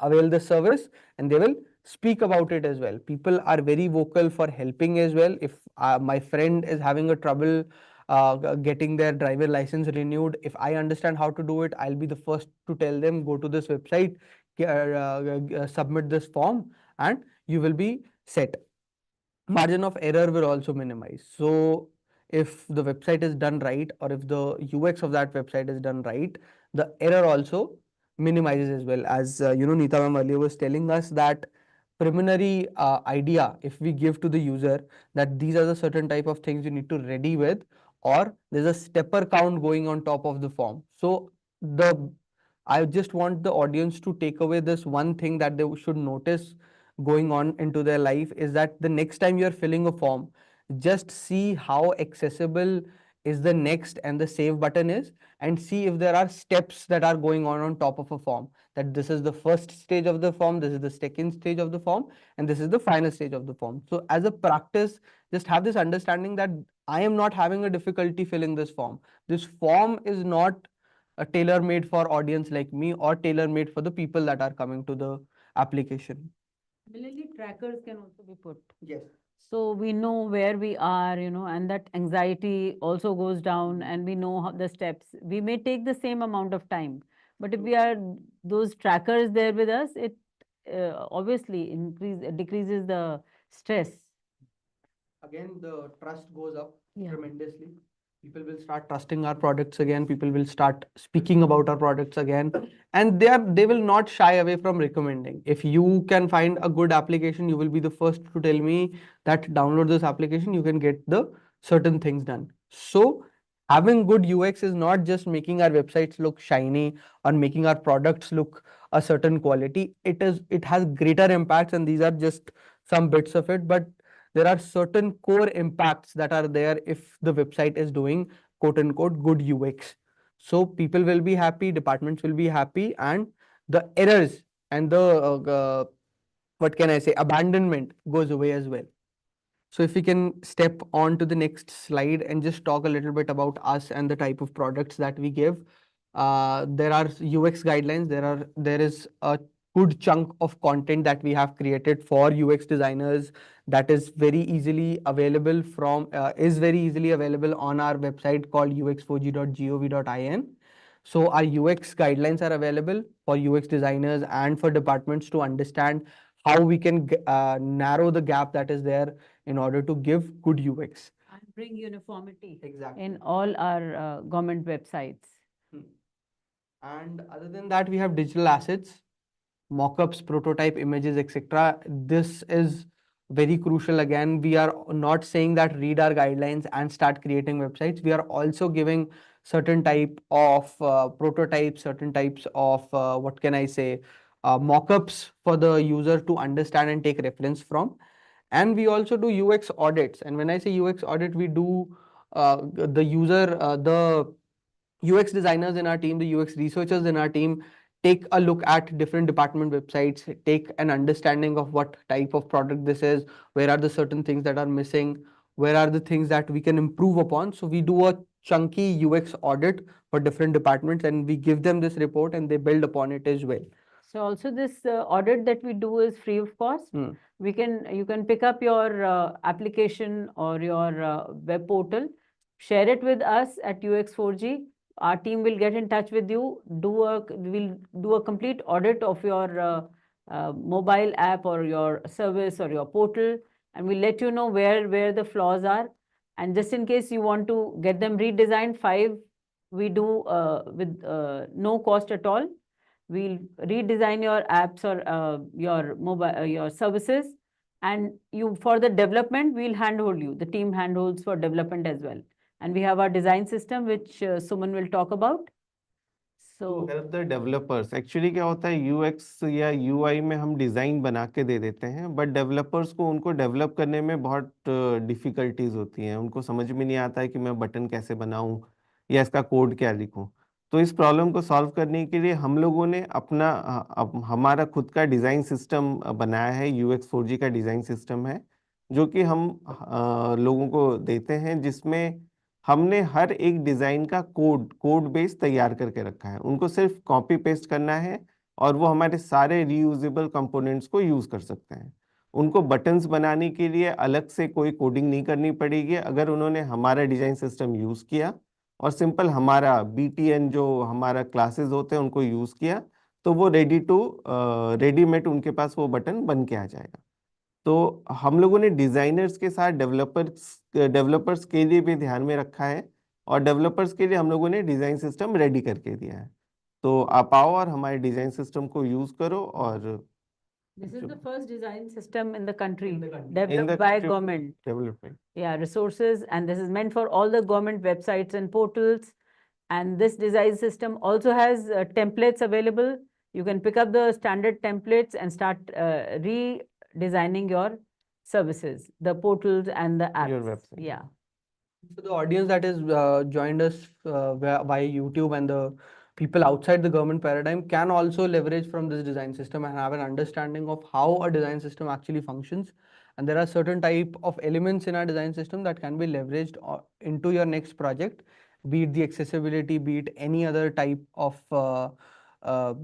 avail this service, and they will speak about it as well. People are very vocal for helping as well. If my friend is having a trouble getting their driver license renewed, if I understand how to do it, I'll be the first to tell them go to this website, submit this form, and you will be set. Margin of error will also minimize. So if the website is done right, or if the UX of that website is done right, the error also minimizes as well. As Neeta ma'am earlier was telling us that preliminary idea, if we give to the user that these are the certain type of things you need to ready with, or there's a stepper count going on top of the form. So the I just want the audience to take away this one thing that they should notice going on into their life, is that the next time you're filling a form, just see how accessible is the next and the save button is, and see if there are steps that are going on top of a form, that this is the first stage of the form, this is the second stage of the form, and this is the final stage of the form. So as a practice, just have this understanding that I am not having a difficulty filling this form. This form is not a tailor made for audience like me, or tailor made for the people that are coming to the application. Similarly, trackers can also be put. Yes. So we know where we are, and that anxiety also goes down, and we know how the steps. We may take the same amount of time, but if we are those trackers there with us, it obviously decreases the stress. Again, the trust goes up Yeah. tremendously. People will start trusting our products again. People will start speaking about our products again, and they will not shy away from recommending. If you can find a good application, you will be the first to tell me that download this application, you can get the certain things done. So having good UX is not just making our websites look shiny or making our products look a certain quality. It has greater impacts, and these are just some bits of it, but there are certain core impacts that are there if the website is doing quote unquote good UX. So people will be happy, departments will be happy, and the errors and the what can I say, abandonment goes away as well. So if we can step on to the next slide and just talk a little bit about us and the type of products that we give. There are UX guidelines. There is a good chunk of content that we have created for UX designers that is very easily available on our website called ux4g.gov.in. So our UX guidelines are available for UX designers and for departments to understand how we can narrow the gap that is there in order to give good UX. And bring uniformity Exactly. in all our government websites. And other than that, we have digital assets, mockups, prototype images, etc. This is very crucial. Again, we are not saying that read our guidelines and start creating websites. We are also giving certain type of prototypes, certain types of what can I say, mockups for the user to understand and take reference from. And we also do UX audits. And when I say UX audit, we do the UX designers in our team, the UX researchers in our team take a look at different department websites, take an understanding of what type of product this is, where are the certain things that are missing, where are the things that we can improve upon. So we do a chunky UX audit for different departments, and we give them this report and they build upon it as well. So also this audit that we do is free of cost. You can pick up your application or your web portal, share it with us at UX4G. Our team will get in touch with you. We'll do a complete audit of your mobile app or your service or your portal, and we'll let you know where the flaws are. And just in case you want to get them redesigned, 5 we do with no cost at all. We'll redesign your apps or your mobile your services, and you for the development we'll handhold you. The team handholds for development as well, and we have our design system which Suman will talk about. To So help the developers, actually क्या होता है UX या UI में हम design बना के दे देते हैं, बट डेवलपर्स को उनको डेवलप करने में बहुत डिफ़िकल्टीज होती हैं, उनको समझ में नहीं आता है कि मैं बटन कैसे बनाऊं या इसका कोड क्या लिखूं। तो इस प्रॉब्लम को सॉल्व करने के लिए हम लोगों ने अपना हमारा खुद का डिज़ाइन सिस्टम बनाया है। UX4G का डिज़ाइन सिस्टम है जो कि हम लोगों को देते हैं, जिसमें हमने हर एक डिज़ाइन का कोड बेस तैयार करके रखा है। उनको सिर्फ कॉपी पेस्ट करना है और वो हमारे सारे रीयूजेबल कंपोनेंट्स को यूज़ कर सकते हैं। उनको बटन्स बनाने के लिए अलग से कोई कोडिंग नहीं करनी पड़ेगी। अगर उन्होंने हमारा डिज़ाइन सिस्टम यूज़ किया और सिंपल हमारा BTN जो हमारा क्लासेस होते हैं उनको यूज़ किया, तो वो रेडीमेड उनके पास वो बटन बन के आ जाएगा। तो हम लोगों ने डिज़ाइनर्स के साथ डेवलपर्स के लिए भी ध्यान में रखा है, और डेवलपर्स के लिए हम लोगों ने डिज़ाइन सिस्टम रेडी करके दिया है। तो आप आओ और हमारे डिज़ाइन सिस्टम को यूज़ करो। और this is the first design system in the country In the country. in developed the by country government. development. Yeah, resources, and this is meant for all the government websites and portals. And this design system also has templates available. You can pick up the standard templates and start redesigning your services, the portals and the apps. Your website. Yeah. For the audience that is joined us via YouTube, and the people outside the government paradigm can also leverage from this design system and have an understanding of how a design system actually functions. And there are certain type of elements in our design system that can be leveraged into your next project, be it the accessibility, be it any other type of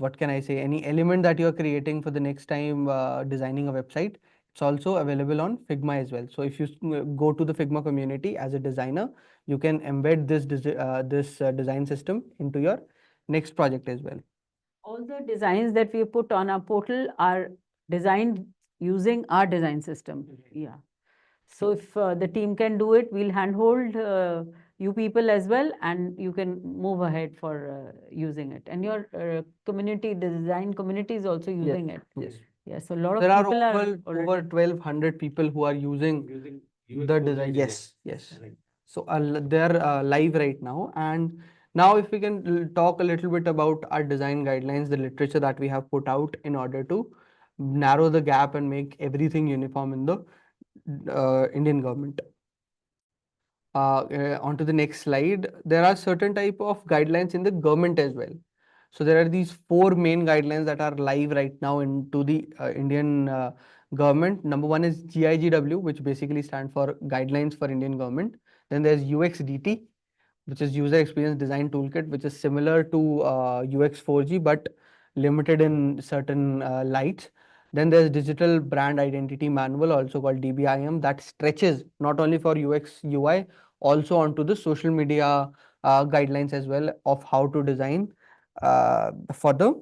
what can I say, any element that you're creating for the next time designing a website. It's also available on Figma as well. So if you go to the Figma community as a designer, you can embed this design system into your next project as well. All the designs that we put on our portal are designed using our design system. Yeah. So if the team can do it, we'll handhold you people as well, and you can move ahead for using it. And your community, the design community is also using it. Yes. Yeah, so a lot of There are people over already. 1,200 people who are using the design. Yes, yes. Right. So they're live right now. And now if we can talk a little bit about our design guidelines, the literature that we have put out in order to narrow the gap and make everything uniform in the Indian government. On to the next slide. There are certain type of guidelines in the government as well. So there are these 4 main guidelines that are live right now into the Indian government. Number 1 is GIGW, which basically stands for Guidelines for Indian Government. Then there's UXDT, which is User Experience Design Toolkit, which is similar to UX4G but limited in certain lights. Then there's Digital Brand Identity Manual, also called DBIM, that stretches not only for UX UI, also onto the social media guidelines as well of how to design for the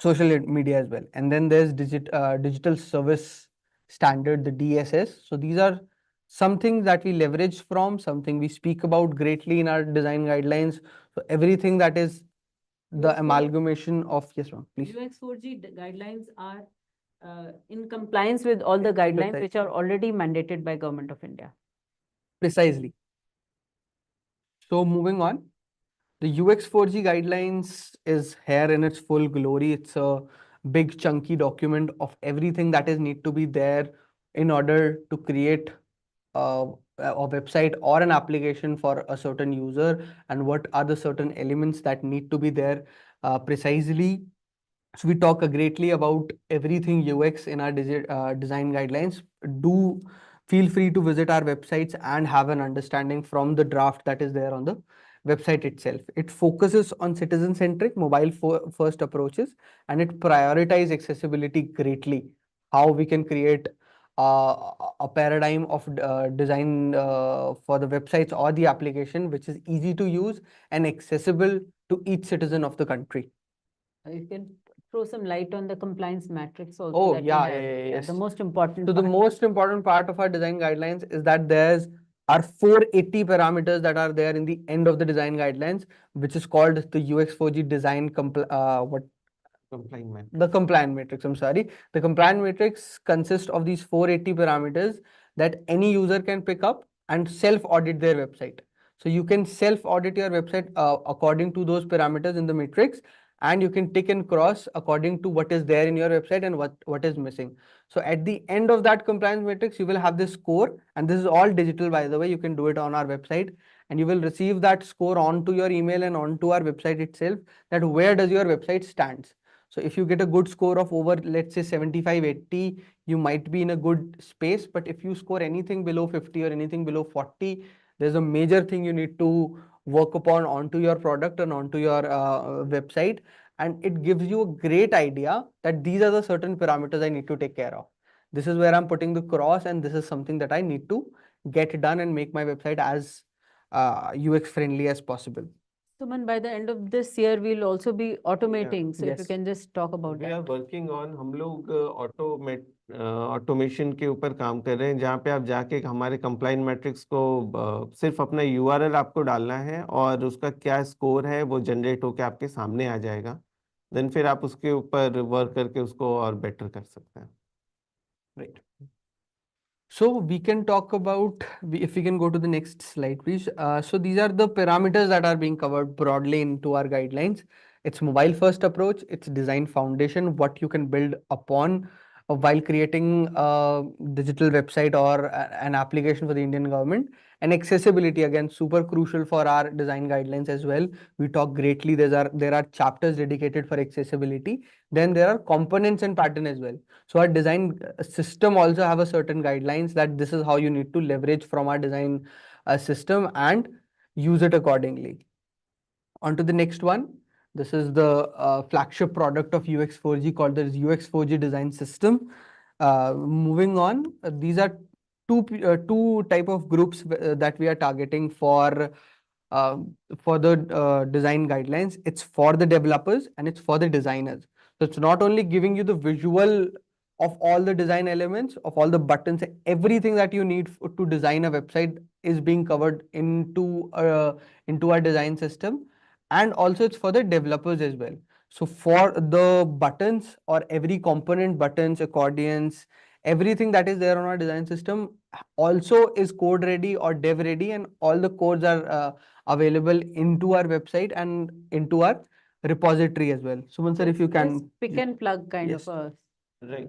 social media as well. And then there's Digital Service Standard, the DSS. So these are something that we leverage from, something we speak about greatly in our design guidelines. So everything that is the Yes, so- amalgamation of, yes ma'am, please. UX4G guidelines are in compliance with all the guidelines Precisely. which are already mandated by Government of India. Precisely. So moving on, the UX4G guidelines is here in its full glory. It's a big chunky document of everything that is need to be there in order to create a website or an application for a certain user, and what are the certain elements that need to be there precisely. So we talk greatly about everything UX in our design guidelines. Do feel free to visit our websites and have an understanding from the draft that is there on the website itself. It focuses on citizen-centric, mobile-first approaches, and it prioritizes accessibility greatly. How we can create a paradigm of design for the websites or the application, which is easy to use and accessible to each citizen of the country. You can throw some light on the compliance matrix also Oh, that we yeah, have. yes. The most important So the part. most important part of our design guidelines is that there's are 480 parameters that are there in the end of the design guidelines, which is called the UX4G design Compliant matrix. the compliant matrix. I'm sorry. The compliant matrix consists of these 480 parameters that any user can pick up and self-audit their website. So you can self-audit your website according to those parameters in the matrix, and you can tick and cross according to what is there in your website and what is missing. So at the end of that compliance matrix, you will have this score, and this is all digital, by the way. You can do it on our website, and you will receive that score onto your email and onto our website itself, that where does your website stands. So if you get a good score of over, let's say 75, 80, you might be in a good space. But if you score anything below 50 or anything below 40, there's a major thing you need to work upon onto your product and onto your website. And it gives you a great idea that these are the certain parameters I need to take care of. This is where I'm putting the cross, and this is something that I need to get done and make my website as UX friendly as possible. Suman, by the end of this year, we'll also be automating. So if you Yes. can just talk about We are that. working on, हम लोग automation के ऊपर काम कर रहे हैं, जहाँ पे आप जाके हमारे कंप्लाइंट मैट्रिक्स को सिर्फ अपना यूआरएल आपको डालना है और उसका क्या स्कोर है वो जनरेट होके आपके सामने आ जाएगा. देन फिर आप उसके ऊपर वर्क करके उसको और बेटर कर सकते हैं. Right. So we can talk about, if we can go to the next slide, please. So these are the parameters that are being covered broadly into our guidelines. It's mobile first approach, it's design foundation, what you can build upon while creating a digital website or an application for the Indian government. And accessibility, again, super crucial for our design guidelines as well. We talk greatly, there are chapters dedicated for accessibility. Then there are components and pattern as well. So our design system also have a certain guidelines that this is how you need to leverage from our design system and use it accordingly. On to the next one. This is the flagship product of UX4G called the UX4G design system. Moving on, these are two type of groups that we are targeting for the design guidelines. It's for the developers and it's for the designers. So it's not only giving you the visual of all the design elements, of all the buttons, everything that you need to design a website is being covered into our design system. And also it's for the developers as well. So for the buttons or every component, buttons, accordions, everything that is there on our design system also is code ready or dev ready, and all the codes are available into our website and into our repository as well. Suman sir, if you can. Pick and plug kind Yes. of a Right.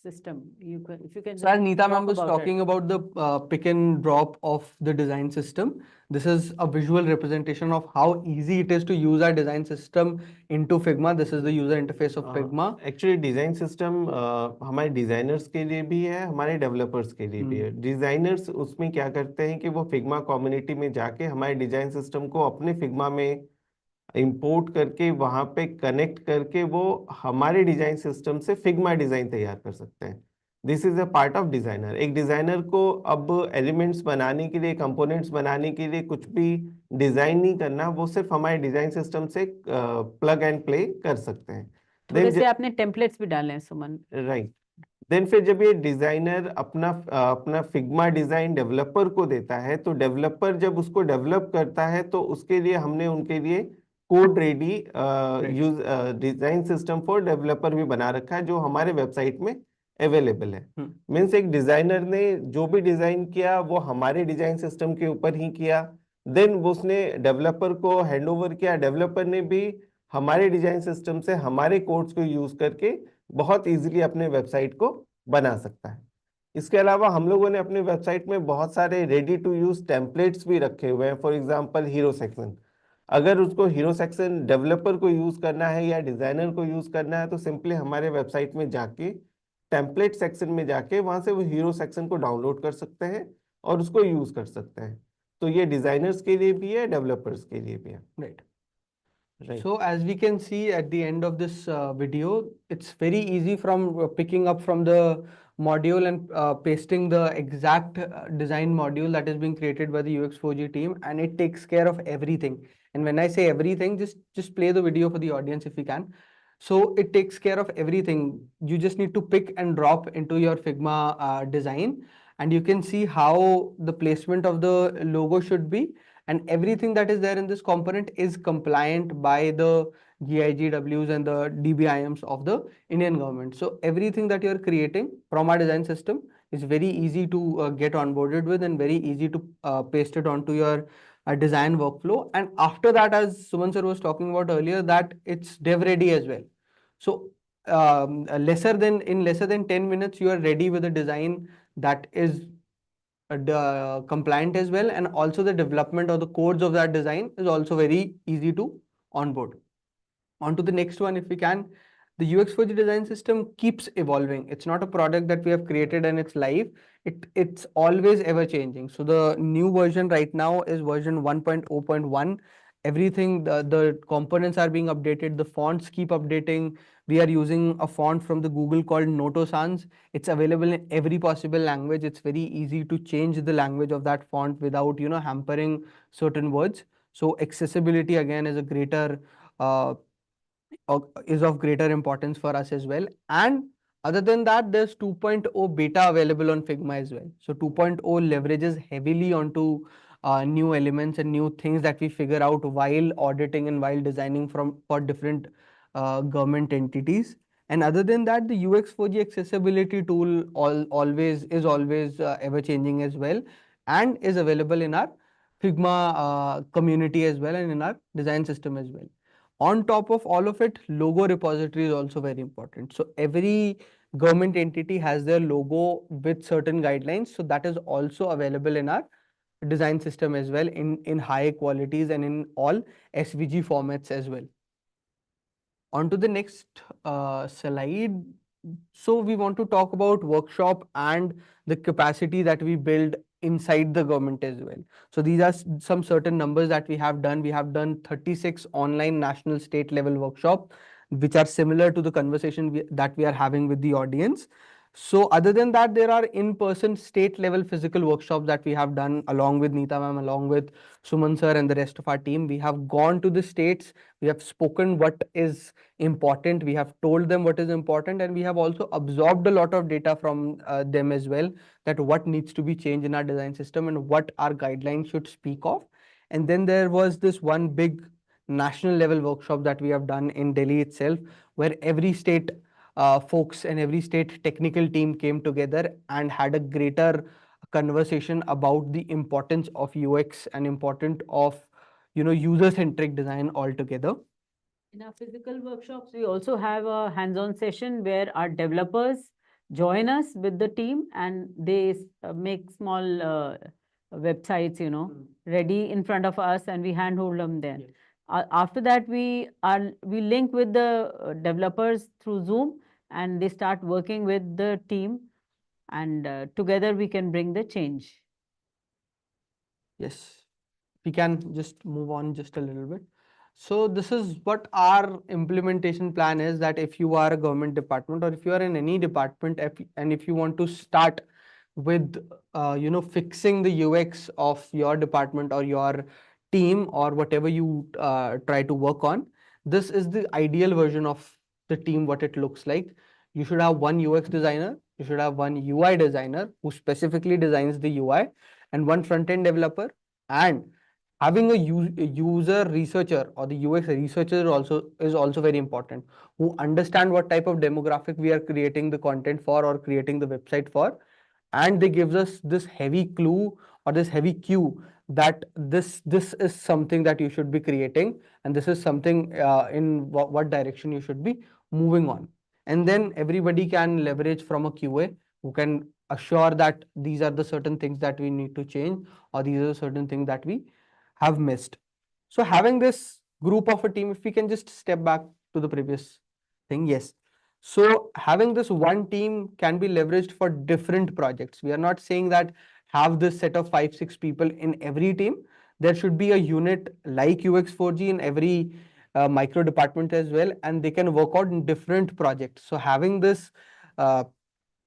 system. You can, if you can. So as Neeta ma'am talk was about it. talking about the pick and drop of the design system, this is a visual representation of how easy it is to use our design system into Figma. This is the user interface of Figma. Actually design system हमारे designers के लिए भी है, हमारे developers के लिए भी है. डिज़ाइनर्स उसमें क्या करते हैं कि वो फिग्मा कम्युनिटी में जाके हमारे डिज़ाइन सिस्टम को अपने फिग्मा में इंपोर्ट करके वहाँ पे कनेक्ट करके वो हमारे डिज़ाइन सिस्टम से फिग्मा डिज़ाइन तैयार कर सकते हैं. This is a part of designer. एक डिज़ाइनर को अब एलिमेंट्स बनाने के लिए, कंपोनेंट्स बनाने के लिए कुछ भी डिज़ाइन नहीं करना, वो सिर्फ हमारे डिज़ाइन सिस्टम से प्लग एंड प्ले कर सकते हैं. थोड़े से आपने टेम्पलेट्स भी डाले हैं सुमन. राइट. देन फिर जब ये डिजाइनर अपना फिग्मा डिजाइन डेवलपर को देता है, तो डेवलपर जब उसको डेवलप करता है तो उसके लिए हमने उनके लिए code ready use design system for developer भी बना रखा है, जो हमारे वेबसाइट में अवेलेबल है. मीन्स एक डिजाइनर ने जो भी डिजाइन किया वो हमारे डिजाइन सिस्टम के ऊपर ही किया, देन उसने डेवलपर को हैंड ओवर किया, डेवलपर ने भी हमारे डिजाइन सिस्टम से हमारे कोड्स को यूज करके बहुत इजीली अपने वेबसाइट को बना सकता है. इसके अलावा हम लोगों ने अपने वेबसाइट में बहुत सारे रेडी टू यूज टेम्पलेट्स भी रखे हुए हैं. फॉर एग्जांपल हीरो सेक्शन, अगर उसको हीरो सेक्शन डेवलपर को यूज करना है या डिजाइनर को यूज करना है तो सिंपली हमारे वेबसाइट में जाके टेम्पलेट सेक्शन में जाके वहां से वो हीरो सेक्शन को डाउनलोड कर सकते हैं और उसको यूज कर सकते हैं. तो ये डिजाइनर्स के लिए भी है, डेवलपर्स के लिए भी है. Right. Right. So as we can see at the end of this video, it's very easy from picking up from the module and pasting the exact design module that is being created by the UX4G team, and it takes care of everything. And when I say everything, just play the video for the audience if you can. So it takes care of everything. You just need to pick and drop into your Figma design, and you can see how the placement of the logo should be, and everything that is there in this component is compliant by the GIGWs and the DBIMs of the Indian government. So everything that you're creating from our design system is very easy to get onboarded with, and very easy to paste it onto your design workflow. And after that, as Suman sir was talking about earlier, that it's dev ready as well. So lesser than 10 minutes, you are ready with a design that is compliant as well, and also the development of the codes of that design is also very easy to onboard. On to the next one, if we can. The UX4G design system keeps evolving. It's not a product that we have created and it's live. It's always ever changing. So the new version right now is version 1.0.1. Everything, the components are being updated, the fonts keep updating. We are using a font from the Google called Noto Sans. It's available in every possible language. It's very easy to change the language of that font without, hampering certain words. So accessibility again is a greater is of greater importance for us as well. And other than that, there's 2.0 beta available on Figma as well. So 2.0 leverages heavily onto new elements and new things that we figure out while auditing and while designing for different government entities. And other than that, the UX4G accessibility tool always ever changing as well, and is available in our Figma community as well, and in our design system as well. On top of all of it, logo repository is also very important. So every government entity has their logo with certain guidelines. So that is also available in our design system as well, in high qualities and in all SVG formats as well. On to the next slide. So we want to talk about workshop and the capacity that we build inside the government as well. So these are some certain numbers that we have done. We have done 36 online national state level workshop, which are similar to the conversation that we are having with the audience. So other than that, there are in-person state level physical workshops that we have done along with Neeta ma'am, along with Suman sir and the rest of our team. We have gone to the states, we have spoken what is important, we have told them what is important, and we have also absorbed a lot of data from them as well, that what needs to be changed in our design system and what our guidelines should speak of. And then there was this one big national level workshop that we have done in Delhi itself, where every state folks and every state technical team came together and had a greater conversation about the importance of UX and importance of user-centric design altogether. In our physical workshops, we also have a hands-on session where our developers join us with the team, and they make small websites, ready in front of us, and we handhold them there. Yes. After that, we link with the developers through Zoom, and they start working with the team, and together we can bring the change. Yes, we can just move on just a little bit. So this is what our implementation plan is, that if you are a government department or if you are in any department, and if you want to start with fixing the UX of your department or your team or whatever you try to work on, this is the ideal version of the team, what it looks like. You should have one UX designer, you should have one UI designer who specifically designs the UI, and one front-end developer, and having a user researcher or the UX researcher is also very important, who understand what type of demographic we are creating the content for or creating the website for, and they gives us this heavy clue or this heavy cue that this is something that you should be creating, and this is something in what direction you should be moving on. And then everybody can leverage from a QA who can assure that these are the certain things that we need to change, or these are the certain things that we have missed. So having this group of a team, if we can just step back to the previous thing, yes. So having this one team can be leveraged for different projects. We are not saying that have this set of 5-6 people in every team. There should be a unit like UX4G in every micro department as well, and they can work out in different projects. So having this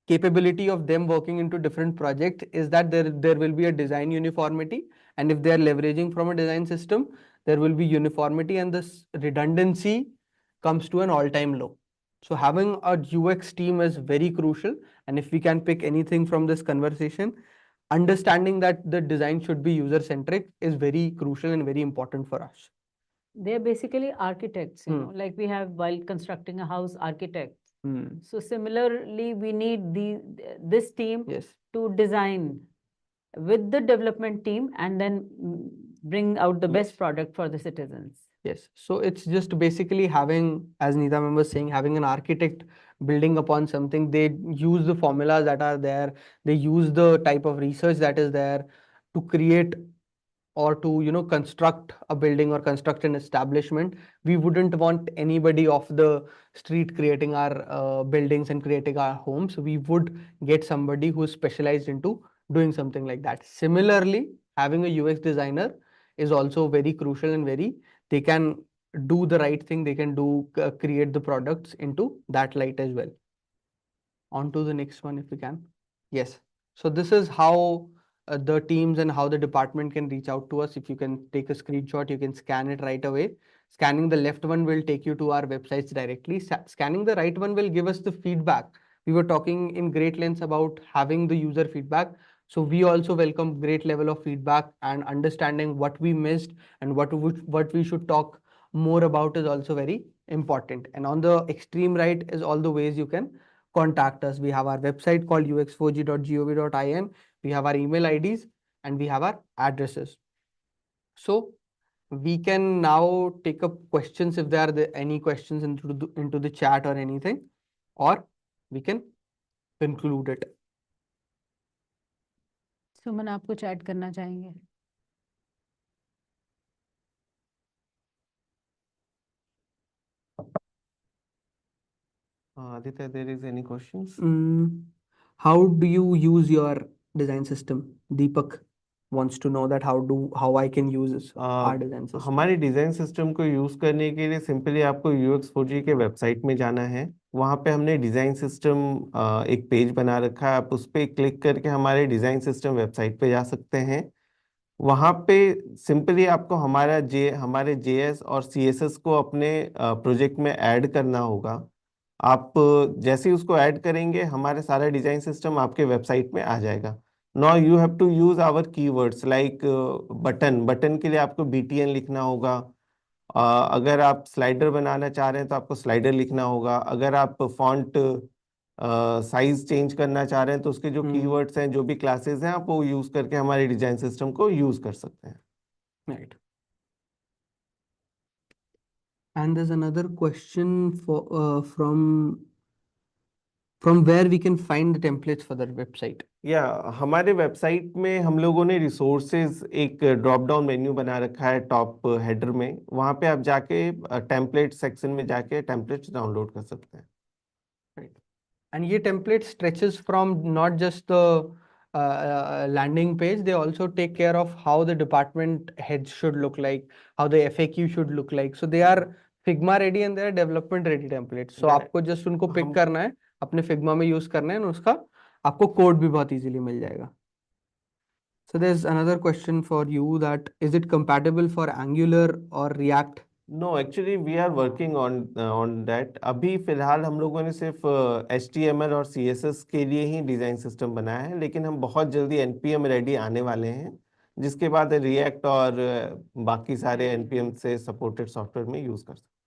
capability of them working into different projects is that there will be a design uniformity, and if they are leveraging from a design system, there will be uniformity, and this redundancy comes to an all-time low. So having a UX team is very crucial. And if we can pick anything from this conversation, understanding that the design should be user-centric is very crucial and very important for us. They're basically architects, you Hmm. know, like we have while constructing a house architects. Hmm. So similarly, we need this team Yes. to design with the development team and then bring out the best Yes. product for the citizens. Yes. So it's just basically having, as Neeta ma'am was saying, having an architect building upon something. They use the formulas that are there. They use the type of research that is there to create or to, you know, construct a building or construct an establishment. We wouldn't want anybody off the street creating our buildings and creating our homes. We would get somebody who is specialized into doing something like that. Similarly, having a UX designer is also very crucial and very, they can do the right thing. They can do create the products into that light as well. On to the next one if we can. Yes. So this is how the teams and how the department can reach out to us. If you can take a screenshot, you can scan it right away. Scanning the left one will take you to our websites directly. Scanning the right one will give us the feedback. We were talking in great lengths about having the user feedback. So we also welcome great level of feedback, and understanding what we missed and what we should talk more about is also very important. And on the extreme right is all the ways you can contact us. We have our website called ux4g.gov.in. We have our email IDs and we have our addresses. So we can now take up questions if there are any questions into the chat or anything, or we can conclude it. सुमन, आप कुछ add करना चाहेंगे? Aditya, there is any questions? How do you use your design system? Deepak wants to know that how I can use our design system. हमारे design system को use करने के लिए simply आपको UX4G के वेबसाइट में जाना है। वहाँ पे हमने डिज़ाइन सिस्टम एक पेज बना रखा है। आप उस पर क्लिक करके हमारे डिज़ाइन सिस्टम वेबसाइट पे जा सकते हैं। वहाँ पे सिंपली आपको हमारे JS और CSS को अपने प्रोजेक्ट में ऐड करना होगा। आप जैसे ही उसको ऐड करेंगे हमारे सारा डिज़ाइन सिस्टम आपके वेबसाइट में आ जाएगा। Now you have to use our keywords like button के लिए आपको BTN लिखना होगा। अगर आप स्लाइडर बनाना चाह रहे हैं तो आपको स्लाइडर लिखना होगा। अगर आप फॉन्ट साइज चेंज करना चाह रहे हैं तो उसके जो कीवर्ड्स हैं, जो भी क्लासेस हैं, आप वो यूज करके हमारे डिजाइन सिस्टम को यूज कर सकते हैं। Right. And there's another question from where we can find the templates for that website. या हमारे वेबसाइट में हम लोगों ने रिसोर्सेज एक ड्रॉप डाउन मेन्यू बना रखा है टॉप हेडर में। वहां पे आप जाके टेम्पलेट सेक्शन में जाके टेम्पलेट्स डाउनलोड कर सकते हैं। Right. And ये template stretches from not just the landing page, they also take care of how the department heads should look like, how the FAQ should look like. So they are Figma ready and they are development ready templates. So आपको just उनको pick करना है, अपने Figma में use करना है, और उसका आपको कोड भी बहुत easily मिल जाएगा. So there's another question for you, that is it compatible for Angular or React? No, actually we are working on that. अभी फिलहाल हम लोगों ने सिर्फ HTML और CSS के लिए ही डिज़ाइन सिस्टम बनाया है, लेकिन हम बहुत जल्दी NPM रेडी आने वाले हैं, जिसके बाद रिएक्ट और बाकी सारे NPM से सपोर्टेड सॉफ्टवेयर में यूज कर सकते हैं।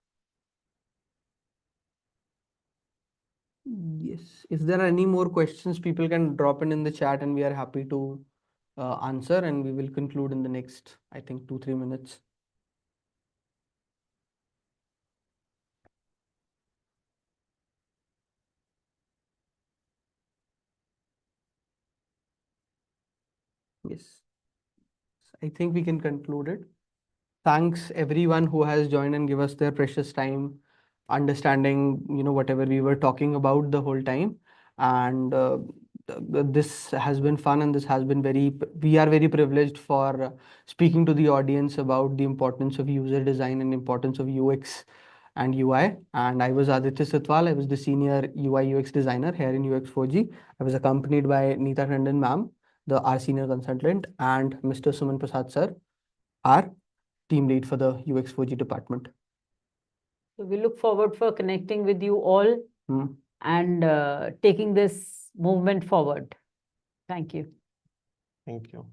Yes, if there are any more questions, people can drop in the chat and we are happy to answer, and we will conclude in the next, I think, 2-3 minutes. Yes, I think we can conclude it. Thanks everyone who has joined and give us their precious time, understanding, whatever we were talking about the whole time. And this has been fun, and this has been we are very privileged for speaking to the audience about the importance of user design and importance of UX and UI. And I was Aditya Satwal. I was the senior UI UX designer here in UX4G. I was accompanied by Neeta Tandon ma'am, our senior consultant, and Mr. Suman Prasad sir, our team lead for the UX4G department. So we look forward for connecting with you all and taking this movement forward. Thank you. Thank you.